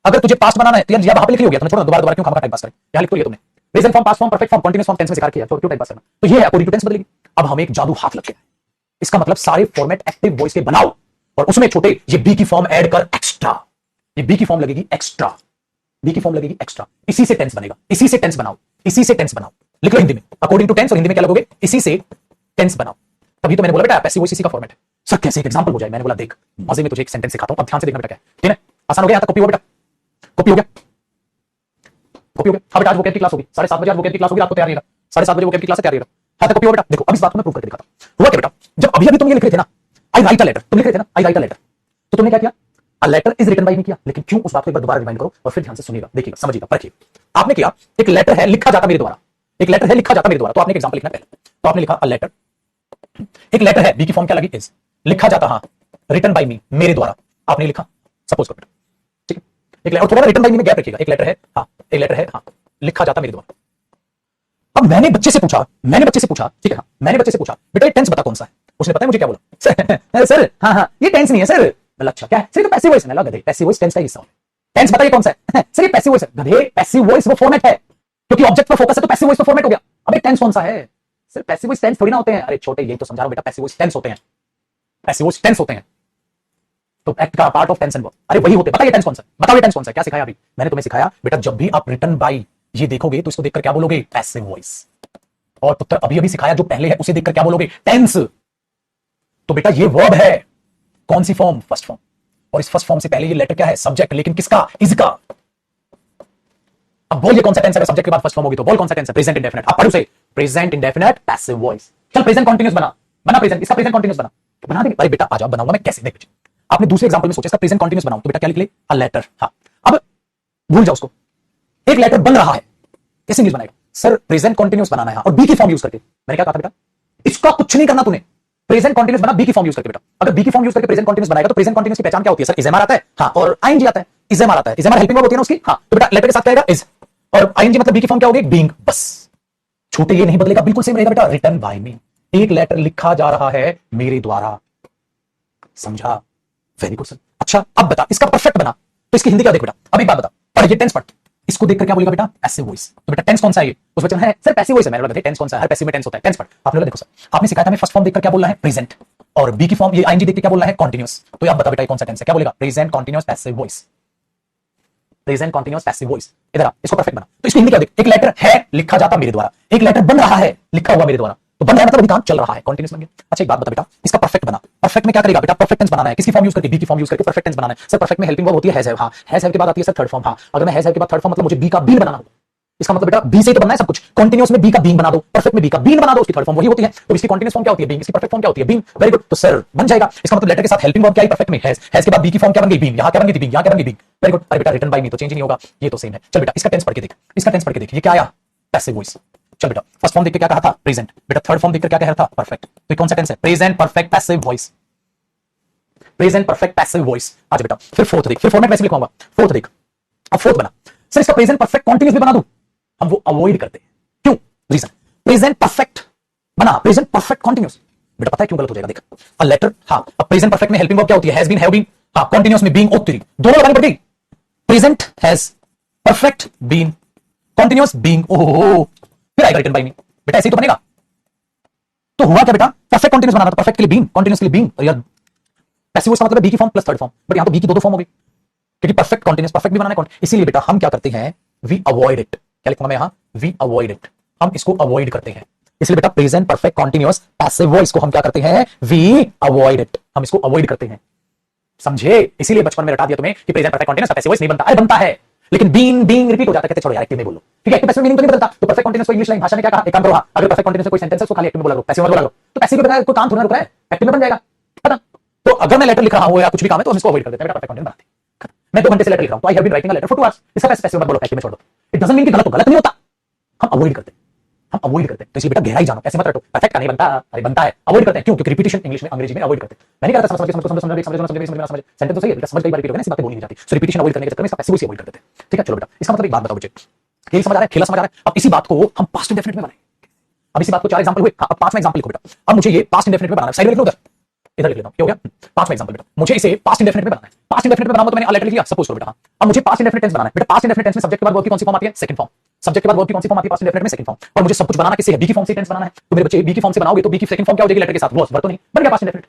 अगर तुझे पास्ट बनाना है तो यार वहां पे लिख लिया, तुमने छोड़ो दोबारा दोबारा क्यों खामा टाइम पास करें, यहां लिख लिया तुमने present form, past form, perfect form, continuous form tense में सिखा किया, तो क्यों टाइम पास करना? तो ये है अकॉर्डिंग टू टेंस बदलेगी। अब हमें एक जादू हाथ लग गया, इसका मतलब सारे फॉर्मेट एक्टिव वॉइस के बनाओ और उसमें छोटे ये बी की फॉर्म ऐड कर एक्स्ट्रा, ये बी की फॉर्म लगेगी एक्स्ट्रा, बी की फॉर्म लगेगी एक्स्ट्रा, इसी से टेंस बनेगा, इसी से टेंस बनाओ, इसी से टेंस बनाओ। लिख लो हिंदी में अकॉर्डिंग टू टेंस, और हिंदी में क्या लगोगे? इसी से टेंस बनाओ। तभी तो मैंने बोला बेटा पैसिव वॉइस इसी का फॉर्मेट है। सर कैसे? एक एग्जांपल हो जाए। मैंने बोला देख मजे में तुझे एक सेंटेंस सिखाता हूं, अब ध्यान से देखना बेटा क्या है, ठीक है? आसान हो गया? यहां तक कॉपी हो बेटा? कॉपी हो गया? कॉपी हो गया? हाँ बेटा आज वोकैब की क्लास होगी 7:30 बजे, आज वोकैब की क्लास होगी, रात को तैयार रहिएगा। 7:30 बजे वोकैब की क्लास है, तैयार रहिएगा। हाँ तक कॉपी हो बेटा? देखो अब इस बात को मैं प्रूव करके दिखाता हूं। हुआ क्या बेटा, जब अभी अभी तुम ये लिख रहे थे ना, आई राइट अ लेटर, तुम लिख रहे थे ना आई राइट अ लेटर, तो तुमने क्या किया? A letter is written by me किया। लेकिन क्यों, उस बात को एक बार दोबारा रिमाइंड करो और फिर ध्यान से सुनिएगा, देखिएगा, समझिएगा, परखिएगा। आपने किया एक लेटर है लिखा जाता मेरे द्वारा, एक लेटर है लिखा जाता मेरे द्वारा, तो आपने एग्जांपल लिखना पहले, तो आपने लिखा अ लेटर, एक लेटर है, बी की फॉर्म क्या लगी? इज, लिखा जाता, हाँ, रिटन बाय मी, मेरे द्वारा, आपने लिखा, सपोज करो, ठीक है? एक लेटर, और थोड़ा रिटन बाय मी में गैप रखिएगा, एक लेटर है, हाँ, एक लेटर है, हाँ, लिखा जाता मेरे द्वारा। अब मैंने बच्चे से पूछा, ठीक है, हाँ, मैंने बच्चे से पूछा बेटा ये टेंस बता कौन सा है? उसने पता है मुझे क्या बोला? सर हाँ हाँ ये टेंस नहीं है सर। मतलब अच्छा क्या है? सर ये तो पैसिव वॉइस है। ना गधे, पैसिव वॉइस टेंस का हिस्सा है। टेंस बताइए कौन सा है? सर ये पैसिव वॉइस है। गधे पैसिव वॉइस वो फॉर्मेट है, क्योंकि ऑब्जेक्ट पर फोकस है तो पैसिव वॉइस तो फॉर्मेट हो गया। अबे टेंस कौन सा है? सर पैसिव वॉइस टेंस थोड़ी ना होते हैं। अरे छोटे यही तो समझा रहा हूं बेटा, पैसिव वॉइस टेंस होते हैं, पैसिव वॉइस टेंस होते हैं, तो एक्ट का part of tense and verb. अरे वही होते हैं। बताइए टेंस कौन सा? बताओ टेंस कौन सा? क्या सिखाया अभी मैंने तुम्हें? सिखाया बेटा जब भी आप रिटन बाय ये देखोगे तो इसको देखकर क्या बोलोगे? Passive voice. और पुत्र अभी अभी सिखाया जो पहले है उसे देखकर क्या बोलोगे? टेंस। तो बेटा ये वर्ब है, कौन सी फॉर्म? First form. और इस फर्स्ट फॉर्म से पहले ये लेटर क्या है? सब्जेक्ट, लेकिन किसका? इज का। अब बोल ये कौन सा टेंस है? सब्जेक्ट के बाद फर्स्ट फॉर्म होगी तो बोल कौन सा टेंस है? Present indefinite. आप पढ़ो से, प्रेजेंट इंडेफिनिट पैसिव वॉइस। चल प्रेजेंट कंटीन्यूअस बना, बना प्रेजेंट, इसका प्रेजेंट कंटीन्यूअस बना देंगे। अरे बेटा आ जाओ, बनाऊंगा मैं कैसे, देख लीजिए। आपने दूसरे एग्जांपल में सोचा इसका प्रेजेंट कंटीन्यूअस बनाऊं, तो बेटा क्या लिख ले? A letter. हाँ अब भूल जाओ उसको, एक लेटर बन रहा है, कैसे इंग्लिश बनाएगा? सर प्रेजेंट कंटीन्यूअस बनाना है और बी की फॉर्म यूज करके। मैंने क्या कहा था बेटा? इसका कुछ नहीं करना तूने, प्रेजेंट कंटीन्यूअस बना बी की फॉर्म यूज करके। बेटा अगर बी की फॉर्म यूज करके प्रेजेंट कंटीन्यूअस बनाएगा तो प्रेजेंट कंटीन्यूअस की पहचान क्या होती है? सर इज एम आर आता है, हाँ, और आईएनजी आता है। इज एम आर आता है, is am are helping verb होती है ना उसकी, हाँ, तो बेटा लेटर के साथ क्या आएगा? इज, और आईएनजी मतलब बी की फॉर्म क्या होगी? बीइंग। बस छोटे ये नहीं बदलेगा, बिल्कुल सेम रहेगा बेटा। रिटन बाय मी, एक लेटर लिखा जा रहा है मेरे द्वारा, समझा? Very good sir. अच्छा अब बता इसका परफेक्ट बना तो इसकी हिंदी क्या? देख बेटा अब एक बात बता, पढ़ ये टेंस पढ़, इसको देखकर क्या बोलेगा बेटा? Passive voice. तो बेटा टेंस कौन सा है? ये उस बच्चे है सर पैसिव वॉइस है। मैंने बोला टेंस कौन सा है? हर पैसिव में टेंस होता है। टेंस पढ़। आपने बोला देखो सर आपने सिखाया था हमें फर्स्ट फॉर्म देखकर क्या बोलना है? प्रेजेंट, और बी की फॉर्म ये आईएनजी देखकर क्या बोलना है? कंटीन्यूअस। तो आप बता बेटा कौन सा टेंस है? क्या बोलेगा? Present continuous passive voice, present continuous passive voice. इधर आ, इसको परफेक्ट बना तो इसकी हिंदी क्या देख? एक लेटर है लिखा जाता मेरे द्वारा, एक लेटर बन रहा है लिखा हुआ मेरे द्वारा, तो बन रहा है मतलब अभी काम चल रहा है, कंटीन्यूअस बन गया। अच्छा एक बात बता बेटा, इसका परफेक्ट बना। परफेक्ट में क्या करेगा बेटा? परफेक्ट टेंस बनाना है, किसकी फॉर्म यूज करके? बी की फॉर्म यूज करके परफेक्ट टेंस बनाना है। सर परफेक्ट में हेल्पिंग वर्ब होती है हैज हैव, हाँ, हैज हैव के बाद आती है सर थर्ड फॉर्म, हाँ, अगर मैं हैज हैव के बाद थर्ड फॉर्म मतलब मुझे बी का बीन बनाना होगा। इसका मतलब बेटा बी से तो बनना है सब कुछ, कंटीन्यूअस में बी का बीन बना दो, परफेक्ट में बी का बीन बना दो, उसकी थर्ड फॉर्म वही होती है। तो इसकी कंटीन्यूअस फॉर्म क्या होती है? बीन। इसकी परफेक्ट फॉर्म क्या होती है? बीन। वेरी गुड, तो सर बन जाएगा। इसका मतलब लेटर के साथ हेल्पिंग वर्ब क्या है? परफेक्ट में हैज, हैज के बाद बी की फॉर्म क्या बन गई? बीन। यहां क्या बन गई? बीन। यहां क्या बन गई? बीन। Very good. अरे बेटा रिटन बाय मी तो चेंज नहीं होगा, ये तो सेम है। चल बेटा इसका टेंस पढ़ के देख, इसका टेंस पढ़ के देख, ये क्या आया? Passive voice. चल बेटा फर्स्ट फॉर्म देख के क्या कहा था? प्रेजेंट। बेटा थर्ड फॉर्म देखकर क्या कह रहा था? परफेक्ट। तो कौन सा टेंस है? Present perfect passive voice, present perfect passive voice. आज बेटा फिर फोर्थ देख, फिर फॉर्मेट वैसे लिखवाऊंगा। फोर्थ देख, अब फोर्थ बना। सर इसका प्रेजेंट परफेक्ट कंटीन्यूअस भी बना दूं? हम वो अवॉइड करते हैं, क्यों? रीजन, प्रेजेंट परफेक्ट बना, प्रेजेंट परफेक्ट कंटीन्यूअस। बेटा पता है क्यों गलत हो जाएगा? देख अ लेटर, हाँ, अब प्रेजेंट परफेक्ट में हेल्पिंग वर्ब क्या होती है? हैज बीन, हैव बीन, हाँ, कंटीन्यूअस में बीइंग, ओत्तरी, दोनों लगानी पड़ गई। Present has, perfect been, continuous being, ओहो, फिर आएगा रिटन बाय मी। बेटा ऐसे ही तो बनेगा। तो हुआ क्या बेटा? परफेक्ट कंटीन्यूअस बनाना था, परफेक्ट के लिए बीन, कंटीन्यूअस के लिए बीइंग, और यार पैसिव वॉइस का मतलब है बी की form plus third form, but यहां तो बी की दो फॉर्म हो गई, क्योंकि परफेक्ट कंटीन्यूअस परफेक्ट भी बनाना है। इसीलिए बेटा हम क्या करते हैं? We avoid it. क्या लिखूंगा मैं यहां? वी अवॉइड इट, हम इसको अवॉइड करते हैं। इसलिए बेटा present perfect continuous passive voice को हम क्या करते हैं? वी अवॉइड इट, हम इसको अवॉइड करते हैं, समझे? इसीलिए बचपन में रटा दिया तुम्हें कि present perfect continuous passive voice नहीं बनता। अरे बनता है, लेकिन बीन बीइंग रिपीट हो जाता है, कहते छोड़ो यार एक्टिव में बोलो, ठीक है, पैसिव मीनिंग तो नहीं बदलता। तो परफेक्ट कंटीन्यूअस को इंग्लिश लाइन भाषा में क्या कहा, एक काम करो, हाँ, अगर परफेक्ट कंटीन्यूअस कोई सेंटेंस है उसको खाली एक्टिव में बोला करो, पैसिव मत बोला करो, तो पैसिव के बगैर कोई काम थोड़ा रुक रहा है, एक्टिव में बन जाएगा, खत्म। तो अगर मैं लेटर लिख रहा हूं या कुछ भी काम है तो हम इसको अवॉइड कर देते हैं, परफेक्ट कंटीन्यूअस बनाते हैं। मैं 2 घंटे से लेटर लिख रहा हूं, तो I have been writing a letter for 2 hours, इसका पैसिव मत बोलो, एक्टिव में छोड़ दो। इट डजंट मीन कि गलत हो, गलत नहीं होता, हम अवॉइड करते हैं, हम अवॉइड करते हैं। तो इसलिए बेटा गहराई जानो, ऐसे मत रटो, परफेक्ट का नहीं बनता, अरे बनता है, अवॉइड करते हैं। क्यों? क्योंकि रिपीटिशन इंग्लिश में, अंग्रेजी में अवॉइड करते हैं। मैं नहीं कहता समझ सेंटेंस तो सही है, समझ कई बार रिपीट हो गया, ऐसी बातें बोली नहीं जाती। सो रिपीटिशन अवॉइड करने के चक्कर में इसका पैसिव अवॉइड कर देते हैं, ठीक है। चलो बेटा, इसका मतलब एक बात बताओ मुझे, खेल समझ आ रहा है, खेला समझ आ रहा है। अब इसी बात को हम पास्ट इंडेफिनिट में बनाएंगे। अब इसी बात को 4 एग्जांपल हुए, अब 5वां एग्जांपल लिखो बेटा। अब मुझे ये पास्ट इंडेफिनिट में बनाना है, साइड में लिख लो, उधर इधर लिख लेता हूं, क्या हो गया? 5वां एग्जांपल बेटा, मुझे इसे पास्ट इंडेफिनिट में बनाना है। पास्ट इंडेफिनिट में बनाऊंगा तो मैंने लेटर लिख लिया, सपोज करो बेटा। अब मुझे पास्ट इंडेफिनिट टेंस बनाना है बेटा। पास्ट इंडेफिनिट टेंस में सब्जेक्ट के बाद वर्ब की कौन सी फॉर्म आती है? Second form. सब्जेक्ट के बाद वर्ब की कौन सी फॉर्म आती है? पास्ट इंडेफिनिट में सेकंड फॉर्म। और मुझे सब कुछ बनाना किससे है? बी की फॉर्म से टेंस बनाना है। तो मेरे बच्चे बी की फॉर्म से बनाओगे तो बी की सेकंड फॉर्म क्या हो जाएगी? लेटर के साथ वॉज, वर्ब तो नहीं, बन गया पास्ट इंडेफिनिट,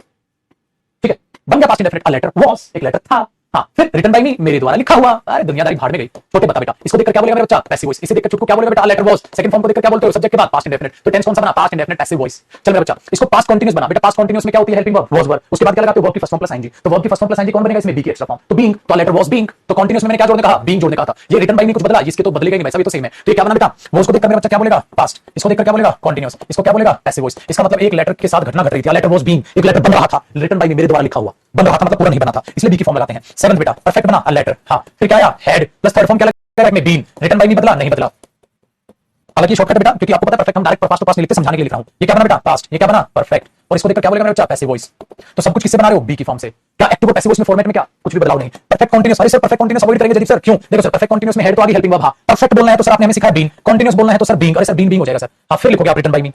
ठीक है, बन गया past indefinite. A letter was, एक लेटर था, हाँ, फिर रिटन बाय मी, मेरे द्वारा लिखा हुआ। अरे दुनियादारी भाड़ में गई। छोटे बता बेटा, इसको देखकर क्या बोलेगा मेरा बच्चा? Passive voice. इसे देखकर चुटकू क्या बोलेगा बेटा? Letter was. सेकंड फॉर्म को देखकर क्या बोलते हो? सब्जेक्ट के बाद पास्ट इंडेफिनिट। तो टेंस कौन सा बना? Past indefinite passive voice. चल मेरा बच्चा, इसको पास्ट कंटीन्यूअस बना बेटा। पास्ट कंटीन्यूअस में क्या होती है? Helping verb, was verb. उसके बाद क्या लगाते हो? वर्ब की फर्स्ट फॉर्म प्लस आईएनजी। तो वर्ब की फर्स्ट फॉर्म प्लस आईएनजी कौन बनेगा इसमें? बी की एक्स्ट्रा फॉर्म। तो बीइंग, तो लेटर वॉज बीइंग। तो कंटीन्यूअस में मैंने क्या जोड़ने कहा? बीइंग जोड़ने कहा था। ये रिटन बाय मी कुछ बदला, इसके तो बदलेगा ही नहीं, वैसा भी तो सेम है। तो ये क्या बना बेटा? वॉज को देखकर मेरा बच्चा क्या बोलेगा? पास्ट। इसको देखकर क्या बोलेगा? कंटीन्यूअस। इसको क्या बोलेगा? Passive voice. इसका मतलब एक लेटर के साथ घटना घट रही थी, लेटर वॉज बीइंग, एक लेटर बन रहा था, रिटन बाय मी, मेरे द्वारा लिखा हुआ, बन रहा था मतलब पूरा नहीं बना था, इसलिए बी की फॉर्म लगाते हैं। 7 बेटा, परफेक्ट बना, अ लेटर, हाँ, फिर क्या आया? हेड प्लस थर्ड फॉर्म क्या लगा में? बीन। रिटन बाय मी बदला? नहीं बदला। हालांकि शॉर्टकट है बेटा, क्योंकि आपको पता है परफेक्ट हम डायरेक्ट पास्ट टू पास्ट नहीं लिखते, समझाने के लिए लिख रहा हूं। ये क्या बना बेटा? पास्ट। ये क्या बना? परफेक्ट। और इसको देखकर क्या बोलेगा मेरा बच्चा? Passive voice. तो सब कुछ किससे बना रहे हो? बी की फॉर्म से। क्या एक्टिव और पैसिव वॉइस में फॉर्मेट में क्या कुछ भी बदलाव नहीं? Perfect continuous. अरे सर परफेक्ट कंटीन्यूअस अवॉइड करेंगे जदीप सर, क्यों? देखो सर, परफेक्ट कंटीन्यूअस में हेड तो आ गई, हेल्पिंग वर्ब, हां। परफेक्ट बोलना है तो सर आपने हमें सिखाया बीन। कंटीन्यूअस बोलना है तो सर बीइंग। अरे सर बीन बीइंग हो जाएगा सर, हां, फिर लिखोगे आप रिटन बाय मी,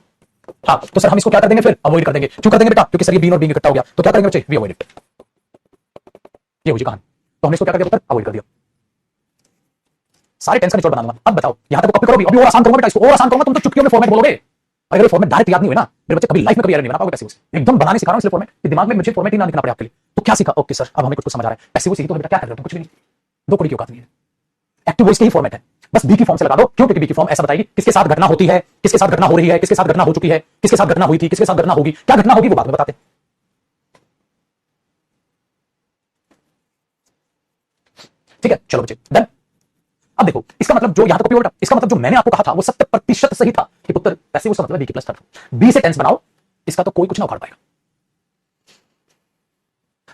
हां। तो सर हम इसको क्या कर देंगे? फिर अवॉइड कर देंगे। क्यों कर देंगे बेटा? क्योंकि सर ये बीन और बीइंग इकट्ठा हो गया, तो क्या करेंगे बच्चे? We avoid it. ये हो जी कहानी। तो हमने इसको क्या कर दिया? अवॉइड कर दिया। सारे टेंस का निचोड़ बना दूंगा। अब बताओ, यहां तक कॉपी करो, अभी और आसान करूंगा बेटा, इसको और आसान करूंगा, तुम तो चुटकियों में फॉर्मेट बोलोगे। अगर फॉर्मेट डायरेक्ट याद नहीं हुए ना मेरे बच्चे, कभी लाइफ में कभी एरर नहीं बना पाओगे पैसिव से। एकदम बनाने सिखा रहा हूं इसलिए फॉर्मेट, ये दिमाग में मुझे फॉर्मेट ही ना लिखना पड़े आपके लिए। तो क्या सीखा? ओके सर, अब हमें कुछ समझ आ रहा है। पैसिव से तो बेटा क्या कर रहे हो तुम? कुछ भी नहीं, दो कोड़ी की औकात नहीं है। एक्टिव वॉइस के ही फॉर्मेट है, बस बी की फॉर्म से लगा दो। क्यों? क्योंकि बी की फॉर्म ऐसा बताएगी किसके साथ घटना होती है, किसके साथ घटना हो रही है, किसके साथ घटना हो चुकी है, किसके साथ घटना हुई थी, किसके साथ घटना होगी, क्या घटना होगी वो बाद में बताते हैं। ठीक है, चलो बच्चे डन। अब देखो, इसका मतलब जो यहां तक कॉपी बेटा, इसका मतलब जो मैंने आपको कहा था वो 70% सही था कि पुत्र पैसिव वॉइस का मतलब बी की प्लस थर्ड। बी से टेंस बनाओ, इसका तो कोई कुछ ना उखाड़ पाएगा।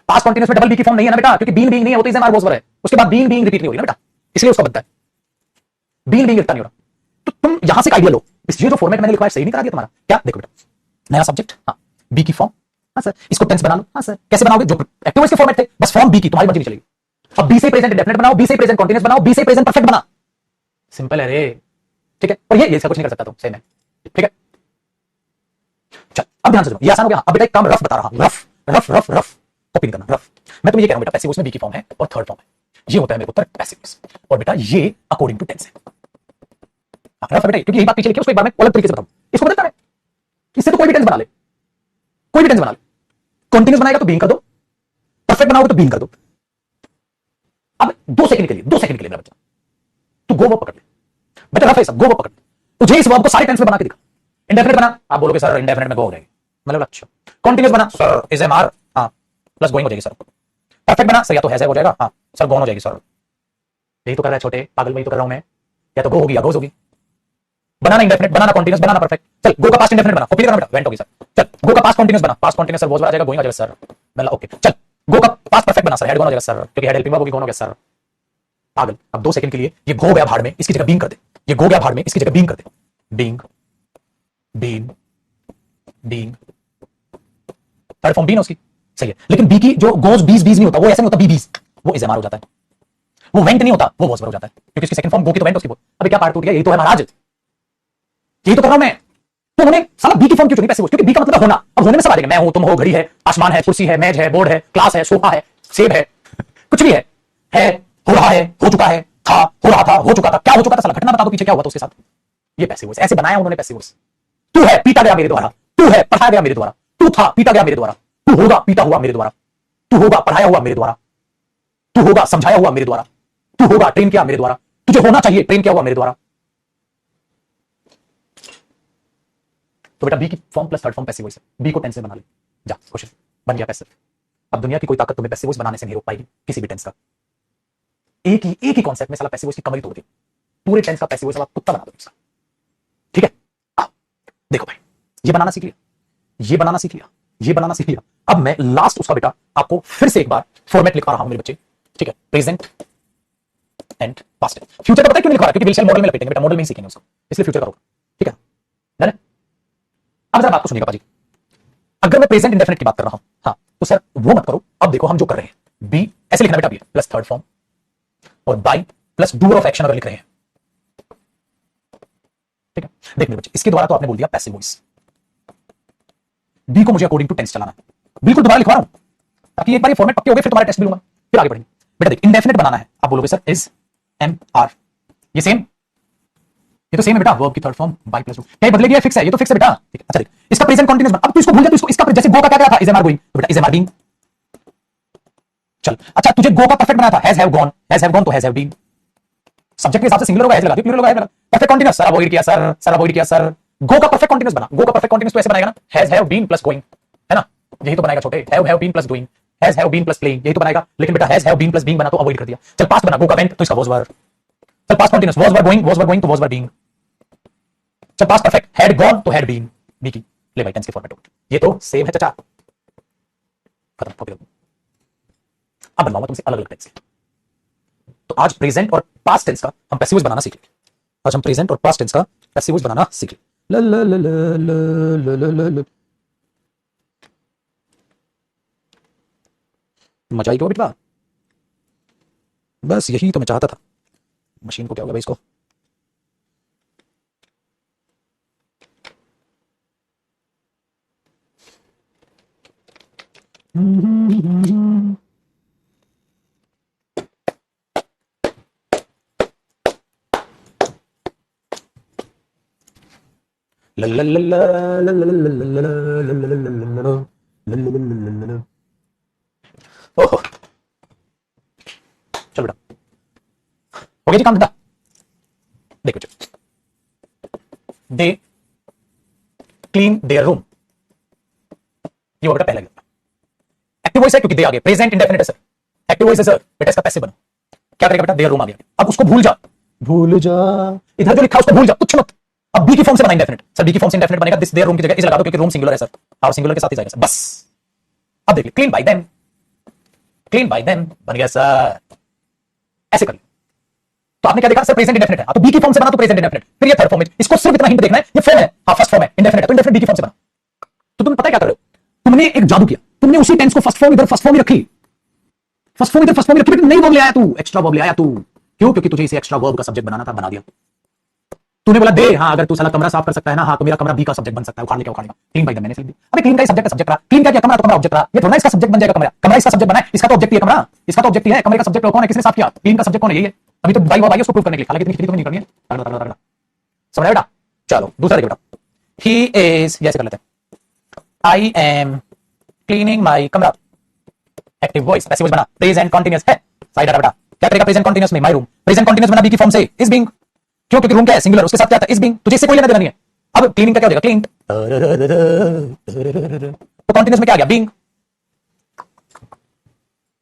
पास्ट कंटीन्यूअस में डबल बी की फॉर्म नहीं है ना बेटा, क्योंकि बीन बीइंग नहीं है, वो तो is am are was were है। उसके बाद बीन बीइंग रिपीट नहीं हो रही ना बेटा, इसलिए उसका बनता है बीन बीइंग इतना नहीं हो रहा। तो तुम यहां से एक आइडिया लो, इस ये जो फॉर्मेट मैंने लिखा है सही नहीं करा दिया तुम्हारा क्या? देखो बेटा, नया सब्जेक्ट, हाँ, बी की फॉर्म, हाँ सर, इसको टेंस बना लो, हाँ सर। कैसे बनाओगे? जो एक्टिव वॉइस के फॉर्मेट थे, बस फॉर्म बी की, तुम्हारी मर्जी नहीं चलेगी। अब बी से प्रेजेंट इंडेफिनिट बनाओ, बी से प्रेजेंट कंटीन्यूअस बनाओ, बी से प्रेजेंट परफेक्ट बना, सिंपल है रे, ठीक है। और ये इसका कुछ नहीं कर सकता तुम, सेम है, ठीक है। चल अब ध्यान से सुनो, ये आसान हो गया। अब बेटा एक काम रफ बता रहा हूं, rough rough rough rough, copy नहीं करना, रफ। मैं तुम्हें ये कह रहा हूं बेटा, पैसिव वॉइस में बी की फॉर्म है और थर्ड फॉर्म है, ये होता है मेरे उत्तर पैसिव वॉइस। और बेटा ये अकॉर्डिंग टू टेंस है, रफ बेटा, क्योंकि यही बात पीछे लिखी है, उसको एक बार मैं अलग तरीके से बताऊं। इसको बदलता है, इससे तो कोई भी टेंस बना ले, कोई भी टेंस बना ले। कंटीन्यूअस बनाएगा तो बीइंग कर दो, परफेक्ट बनाओगे तो बीइंग कर दो। अब 2 सेकंड के लिए, 2 सेकंड के लिए मेरा बच्चा, तू गो वर्ब पकड़ ले बेटा, रफ है सब, गो वर्ब पकड़। तुझे इस वर्ब को सारे टेंस में बना के दिखा। इंडेफिनिट बना, आप बोलोगे सर इंडेफिनिट में गो हो जाएगी, मतलब अच्छा। कंटीन्यूअस बना, सर इज एम आर, हां, प्लस गोइंग हो जाएगी सर। परफेक्ट बना, सर या तो हैज है हो जाएगा, हां सर गोन हो जाएगी सर। यही तो कर रहा है छोटे पागल, वही तो कर रहा हूं मैं, या तो गो होगी या गोज होगी। बनाना इंडेफिनिट, बनाना कंटीन्यूअस, बनाना परफेक्ट। चल गो का पास्ट इंडेफिनिट बना, कॉपी करना बेटा, वेंट होगी सर। चल गो का पास्ट कंटीन्यूअस बना, पास्ट कंटीन्यूअस सर वॉज आ जाएगा, गोइंग आ जाएगा सर, मतलब ओके। चल गो का पास्ट परफेक्ट बना, सर हेड गोन हो जाएगा सर, क्योंकि हेड हेल्पिंग वर्ब होगी, गोन हो गया सर। पागल, अब 2 सेकंड के लिए ये गो गया भाड़ में, इसकी जगह बीइंग कर दे। ये गो गया भाड़ में, इसकी जगह बीइंग कर दे। Being, been, being, third form been है उसकी, सही है। लेकिन बी की जो गोज बीज बीज नहीं होता, वो ऐसा नहीं होता, बी बीज, वो इज एम आर हो जाता है। वो वेंट नहीं होता, वो वॉज हो जाता है, क्योंकि इसकी सेकंड फॉर्म गो की तो वेंट उसकी बोल। अबे क्या पार्ट टूट गया? यही तो है महाराज, यही तो कर रहा हूं मैं। तो उन्होंने साला बी की फॉर्म क्यों चुनी? पैसिव वॉइस, क्योंकि बी का मतलब है होना। अब होने में सब आ जाएगा, मैं हूं, तुम हो, घड़ी है, आसमान है, कुर्सी है, मेज है, बोर्ड है, क्लास है, सोफा है, सेब है, कुछ भी है, हो रहा है, हो चुका है, था, हो रहा था, हो चुका था, क्या हो चुका था, साला घटना बता दो पीछे क्या हुआ था उसके साथ। ये पैसिव वॉइस, ऐसे बनाया उन्होंने पैसिव वॉइस। तू है, पीटा गया मेरे द्वारा, तू है, पढ़ाया गया मेरे द्वारा, तू था, पीटा गया मेरे द्वारा, तू होगा, पीटा हुआ मेरे द्वारा, तू होगा, पढ़ाया हुआ मेरे द्वारा, तू होगा, समझाया हुआ मेरे द्वारा, तू होगा, ट्रेन किया मेरे द्वारा, तुझे होना चाहिए, ट्रेन किया हुआ मेरे द्वारा। तो बेटा बी की form plus third form passive voice है, बी को टेंस से बना ले, जा क्वेश्चन बन गया पैसिव। अब दुनिया की कोई ताकत तुम्हें पैसिव वॉइस बनाने से नहीं रोक पाएगी किसी भी टेंस का। एक ही कॉन्सेप्ट में साला पैसिव वॉइस की कमर तोड़ दी, पूरे टेंस का पैसिव वॉइस साला कुत्ता बना दो इसका। ठीक है, अब देखो भाई, ये बनाना सीख लिया, ये बनाना सीख लिया, ये बनाना सीख लिया। अब मैं लास्ट उसका बेटा आपको फिर से एक बार फॉर्मेट लिखा रहा हूं मेरे बच्चे। ठीक है, present and past tense. Future का पता है क्यों नहीं लिखा रहा, क्योंकि विल शैल मॉडल में लपेटेंगे बेटा, मॉडल में ही सीखेंगे उसको, इसलिए फ्यूचर का होगा। ठीक है, डन। अब जरा बात को सुनिएगा पाजी, अगर मैं प्रेजेंट इंडेफिनिट की बात कर रहा हूं, हाँ, तो सर वो मत करो। अब देखो हम जो कर रहे हैं, बी ऐसे लिखना बेटा, बी प्लस थर्ड फॉर्म और by plus doer of action अगर लिख रहे हैं। ठीक है, देख मेरे बच्चे, इसके द्वारा तो आपने बोल दिया पैसिव वॉइस। बी को मुझे अकॉर्डिंग टू टेंस चलाना है, बिल्कुल दोबारा लिखवा रहा हूं ताकि एक बार ये फॉर्मेट पक्के हो गए, फिर तुम्हारा टेस्ट भी लूंगा, फिर आगे बढ़ेंगे। बेटा देख, इंडेफिनिट बनाना है, आप बोलोगे सर इज एम आर, ये सेम, ये तो सेम है बेटा, वर्ब की third form by plus do, क्या ये बदलेगी? फिक्स है, ये तो फिक्स है बेटा। ठीक है, अच्छा देख, इसका प्रेजेंट कंटीन्यूअस बना, अब तू इसको भूल जा, तू इसको, इसका जैसे गो का क्या था, इज एम आर गोइंग, तो बेटा इज एम आर बीइंग। चल अच्छा, तुझे गो का परफेक्ट बनाया था, has have gone, has have gone तो हैज हैव बीन। सब्जेक्ट के हिसाब से सिंगुलर होगा, हैज लगा दिया, प्लूरल होगा हैव लगा। परफेक्ट कंटीन्यूअस, सर अवॉइड किया, सर अवॉइड किया सर। गो का परफेक्ट कंटीन्यूअस बना, गो का परफेक्ट कंटीन्यूअस तो ऐसे बनाएगा ना, has have been plus going, है ना, यही तो बनाएगा छोटे, have been plus doing, has have been plus playing, यही तो बनाएगा। लेकिन बेटा has have been plus being बना तो अवॉइड कर दिया। चल पास्ट बना, गो का वेंट तो इसका वाज वर। चल past continuous, was were going तो वाज वर बीइंग। चल पास्ट परफेक्ट, हैड गॉन तो हैड बीन, बी की ले भाई टेंस के फॉर्मेट हो, ये तो सेम है चाचा, खत्म हो गया। अब बनवाऊंगा तुमसे अलग अलग टेंस के। तो आज प्रेजेंट और पास्ट टेंस का हम पैसिव वॉइस बनाना सीख लेंगे। आज हम प्रेजेंट और पास्ट टेंस का पैसिव वॉइस बनाना सीख लेंगे। मजा आई क्यों बेटा, बस यही तो मैं चाहता था। मशीन को क्या हो गया भाई इसको, ओहो चल बेटा, हो गया जी काम धंधा। देखो दे क्लीन देयर रूम, ये हो बेटा पहला एग्जांपल। एक्टिव वॉइस है क्योंकि दे आ गया, प्रेजेंट इंडेफिनिट है सर, एक्टिव वॉइस है सर, बेटा इसका पैसिव बनो। क्या करेगा बेटा, देयर रूम आ गया, अब उसको भूल जा, भूल जा, इधर जो लिखा है उसको भूल जा, कुछ मत। अब बी की फॉर्म से बना इंडेफिनिट, सर बी की फॉर्म से इंडेफिनिट बनेगा, दिस देयर रूम की जगह इज लगा दो क्योंकि रूम सिंगुलर है सर, और सिंगुलर के साथ ही जाएगा सर, बस। अब देखिए, clean bye them, clean bye them बन गया सर, ऐसे कर। तो आपने क्या देखा सर, प्रेजेंट इंडेफिनिट है, तो बी की फॉर्म से बना तो प्रेजेंट इंडेफिनिट, फिर ये थर्ड फॉर्म है, इसको सिर्फ इतना हिंट देखना है, ये फॉर्म है, हां फर्स्ट फॉर्म है, इंडेफिनिट है तो इंडेफिनिट बी की फॉर्म से बना। तो तुम पता है क्या कर रहे हो, तुमने एक जादू किया, तुमने उसी टेंस को फर्स्ट फॉर्म इधर फर्स्ट फॉर्म ही रखी, फर्स्ट फॉर्म इधर फर्स्ट फॉर्म ही रखी, लेकिन नहीं वर्ब ले आया तू, एक्स्ट्रा वर्ब ले आया तू। क्यों? क्योंकि तुझे इसे एक्स्ट्रा वर्ब का सब्जेक्ट बनाना था, बना दिया। तूने बोला दे, हाँ अगर तू साला कमरा साफ कर सकता है ना, हाँ तो मेरा कमरा बी का सब्जेक्ट बन सकता है, उखाड़ क्या, क्लीन बाय द मैंने लिख दिया। अबे क्लीन का सब्जेक्ट का सब्जेक्ट रहा, क्लीन का क्या कमरा तो कमरा ऑब्जेक्ट रहा, ये थोड़ा इसका सब्जेक्ट बन जाएगा कमरा, कमरा इसका सब्जेक्ट बना है, इसका तो ऑब्जेक्ट ही है कमरा, इसका तो ऑब्जेक्ट ही है, कमरे का सब्जेक्ट कौन है, किसने साफ किया, क्लीन का सब्जेक्ट कौन है, यही है। अभी तो बाई बाई उसको प्रूव करने के लिए, हालांकि इतनी खिचड़ी तो नहीं करनी है, समझ आया बेटा। चलो दूसरा देखो बेटा, ही इज, जैसे कर लेते हैं, आई एम क्लीनिंग माई कमरा, एक्टिव वॉइस, पैसिव वॉइस बना, प्रेजेंट कंटीन्यूअस है, साइड बेटा, क्या करेगा प्रेजेंट कंटीन्यूअस में, माई रूम, प्रेजेंट कंटीन्यूअस बना बी की फॉर्म से, इज बीइंग, क्यों? क्योंकि रूम क्या है, सिंगुलर, उसके साथ क्या आता है, इज बीइंग, तुझे इससे कोई लेना देना नहीं है। अब क्लीनिंग का क्या हो जाएगा, क्लीन्ड, तो कंटीन्यूअस में क्या आ गया, बीइंग।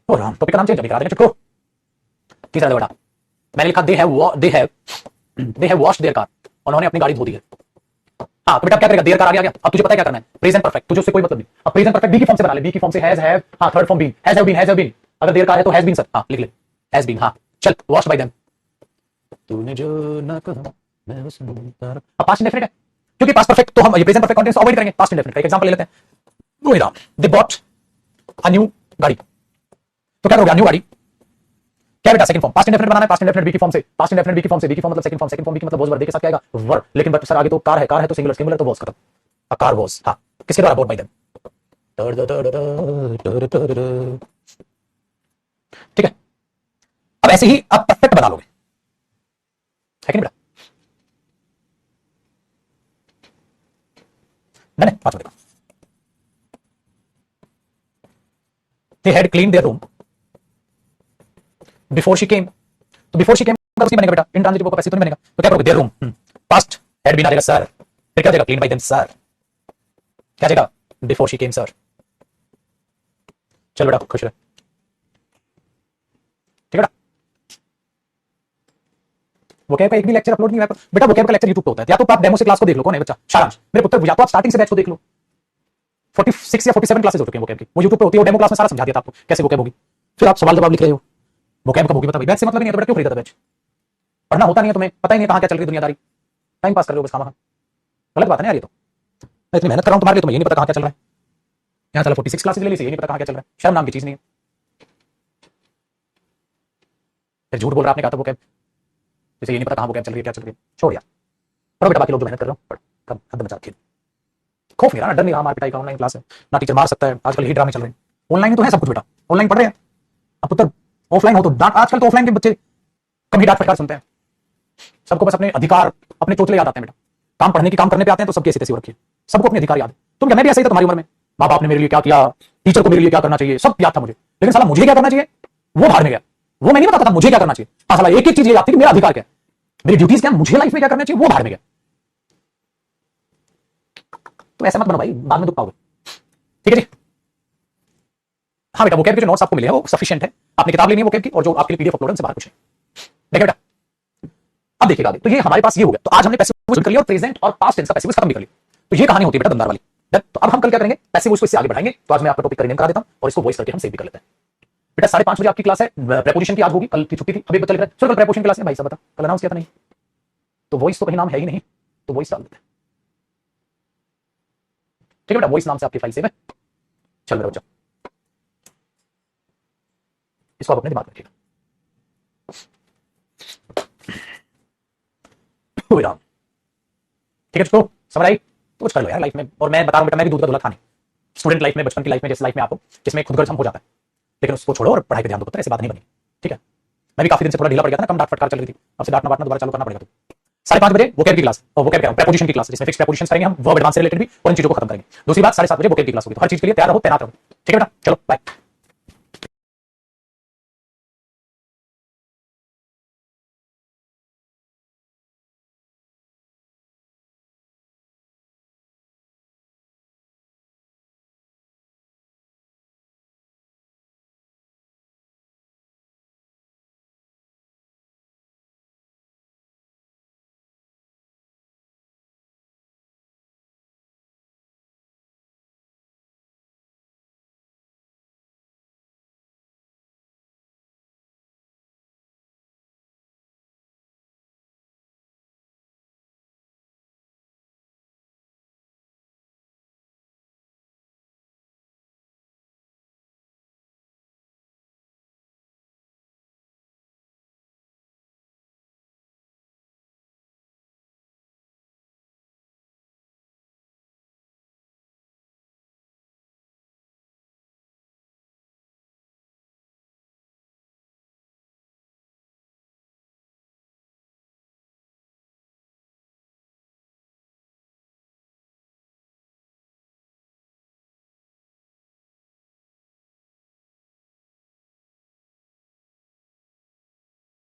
ओ राम, टॉपिक का नाम चेंज करा देंगे, चुप करो। तीसरा बेटा, मैंने लिखा they have washed their car, उन्होंने अपनी गाड़ी धो दी है। हाँ तो बेटा क्या करेगा, देयर कार आ गया, अब तुझे पता है क्या करना है, प्रेजेंट परफेक्ट, तुझे उससे कोई मतलब नहीं। अब प्रेजेंट परफेक्ट बी की फॉर्म से बना ले, बी की फॉर्म से हैज हैव, हाँ third form been, has have been, अगर देयर कार है तो हैज बीन सर, हाँ लिख ले हैज बीन, हाँ चल वॉश्ड बाय देम, तूने जो ना कहा मैं उस अब पास्ट इंडेफिनिट है, क्योंकि पास्ट परफेक्ट तो हम ये प्रेजेंट परफेक्ट कंटीन्यूअस अवॉइड करेंगे, पास्ट इंडेफिनिट का एक एग्जांपल ले लेते हैं। Going down, they bought a new गाड़ी, तो क्या करोगे, न्यू गाड़ी क्या बेटा, सेकंड फॉर्म, पास्ट इंडेफिनिट बनाना है, पास्ट इंडेफिनिट बी की फॉर्म से, पास्ट इंडेफिनिट बी की फॉर्म से, बी की फॉर्म मतलब सेकंड फॉर्म बी की मतलब वॉज वर्ब, दे के साथ क्या आएगा, वर्ब, लेकिन बट सर आगे तो कार है तो सिंगुलर, सिंगुलर तो वॉज खत्म, अ कार वॉज, हाँ किसके द्वारा, बोट बाय देम। ठीक है, अब ऐसे ही आप परफेक्ट बना लोगे, है कि नहीं बेटा। नहीं पांचवा देखो, they had cleaned their room before she came, तो before she came का उसी बनेगा बेटा, इंट्रांजिटिव का पैसिव तो नहीं बनेगा, तो क्या करोगे, their room, past had been आ जाएगा सर, फिर क्या जाएगा, cleaned by them सर, क्या जाएगा, before she came सर। चल बेटा खुश रहे, ठीक है बेटा। वोकैब का एक भी लेक्चर अपलोड नहीं हुआ है बेटा। वोकैब का लेक्चर यूट्यूब पे होता है, या तो आप डेमो से क्लास को देख लो। कौन है बच्चा? सारांश। मेरे पुत्र, या तो आप स्टार्टिंग से बैच को देख लो। 46 या 47 क्लासेस हो चुके हैं वोकैब की, वो यूट्यूब पे होती है। वो डेमो क्लास में सारा समझा दिया था आपको कैसे वोकैब होगी। फिर आप सवाल जवाब लिख रहे हो, वोकैब कब होगी बता भाई। बैच से मतलब नहीं है तो बेटा क्यों खरीदा था बैच? पढ़ना होता नहीं है तुम्हें, पता ही नहीं कहां क्या चल रही दुनियादारी, टाइम पास कर रहे हो बस खामा। गलत बात है ना यार ये तो। मैं इतनी मेहनत कर रहा हूं तुम्हारे लिए, तुम्हें ये नहीं पता कहां क्या चल रहा है। यहाँ चला 46 क्लासेस ले ली, ये नहीं पता कहां क्या चल रहा है। शर्म नाम की चीज नहीं है। फिर झूठ बोल रहा आपने कहा था वोकैब, जैसे ये नहीं पता कहां वोकैब चल रही है, क्या चल रही है। छोड़ यार, पढ़ो बेटा। बाकी लोग जो मेहनत कर रहे हो पढ़ो, कम हद मचा रखिए। खौफ नहीं रहा ना, डर नहीं रहा, मार पिटाई का। ऑनलाइन क्लास है ना, टीचर मार सकता है। आजकल यही ड्रामे चल रहे हैं। ऑनलाइन तो है सब कुछ बेटा, ऑनलाइन पढ़ रहे हैं। अब पुत्र ऑफलाइन हो तो डांट, आजकल तो ऑफलाइन के बच्चे कम ही डांट फटकार सुनते हैं। सबको बस अपने अधिकार, अपने चोचले याद आते हैं बेटा। काम पढ़ने की, काम करने पे आते हैं तो सबकी ऐसी तैसी हो रखी है। सबको अपने अधिकार याद है। तुम क्या, मैं भी ऐसा ही था तुम्हारी उम्र में। माँ बाप ने मेरे लिए क्या किया, टीचर को मेरे लिए क्या करना चाहिए, सब याद था मुझे। लेकिन साला मुझे क्या करना चाहिए वो भाड़ में गया। वो मैं नहीं बताता था मुझे क्या करना चाहिए। हाँ साला एक एक चीज ये याद थी कि मेरा अधिकार क्या है, मेरी ड्यूटीज क्या, मुझे लाइफ में क्या करना चाहिए, वो भाड़ में गया। तो ऐसा मत बनो भाई, बाद में दुख पाओगे। ठीक है जी। हाँ बेटा, वोकैब के जो नोट्स आपको मिले हैं वो सफिशिएंट है। आपने किताब लेनी है वोकैब की, और जो आपके लिए पीडीएफ अपलोड है उनसे बाहर पूछें। देखिए बेटा, अब देखिएगा आगे। तो ये हमारे पास ये हो गया। तो आज हमने पैसिव वॉइस कर लिया और प्रेजेंट और पास्ट टेंस का पैसिव वॉइस खत्म भी कर लिया। तो ये कहानी होती है बेटा दमदार वाली। तो अब हम कल क्या करेंगे, पैसिव वॉइस को इससे आगे बढ़ाएंगे। तो आज मैं आपका टॉपिक का रिनेम करा देता हूं और इसको वॉइस करके हम सेव भी कर लेते हैं। बेटा 5:30 बजे आपकी क्लास है, प्रेपोजिशन की आज होगी। कल की छुट्टी थी, अभी बच्चा लिख रहा है सर कल प्रेपोजिशन क्लास है। भाई साहब बता, कल अनाउंस किया था नहीं? तो वॉइस तो कहीं नाम है ही नहीं, तो वॉइस डाल देते हैं। ठीक है बेटा, वॉइस नाम से आपकी फाइल सेव है। चल मेरा बच्चा, इसको आप अपने दिमाग में रखिएगा। विराम। ठीक है दोस्तों, समझ आई? तो कुछ कर लो यार लाइफ में। और मैं बता रहा हूं बेटा, मैं भी दूध का धुला था नहीं। स्टूडेंट लाइफ में, बचपन की लाइफ में, जिस लाइफ में आपको, जिसमें खुदगर्ज हम हो जाता है, लेकिन उसको छोड़ो और पढ़ाई पे ध्यान दो पुत्र। ऐसी बात नहीं बनी। ठीक है, मैं भी काफी दिन से थोड़ा ढीला पड़ गया था ना, कम डांट फटकार चल रही थी। अब से डांटना बांटना दोबारा चालू करना पड़ेगा। तो 5:30 बजे वोकैब की क्लास, और वोकैब क्या, प्रेपोजिशन की क्लास, जिसमें फिक्स प्रेपोजिशंस करेंगे हम, वर्ब एडवांस से रिलेटेड भी, और इन चीजों को खत्म करेंगे। दूसरी बात, 7:30 बजे वोकैब की क्लास होगी। तो हर चीज के लिए तैयार रहो, तैनात रहो। ठीक है बेटा, चलो बाय।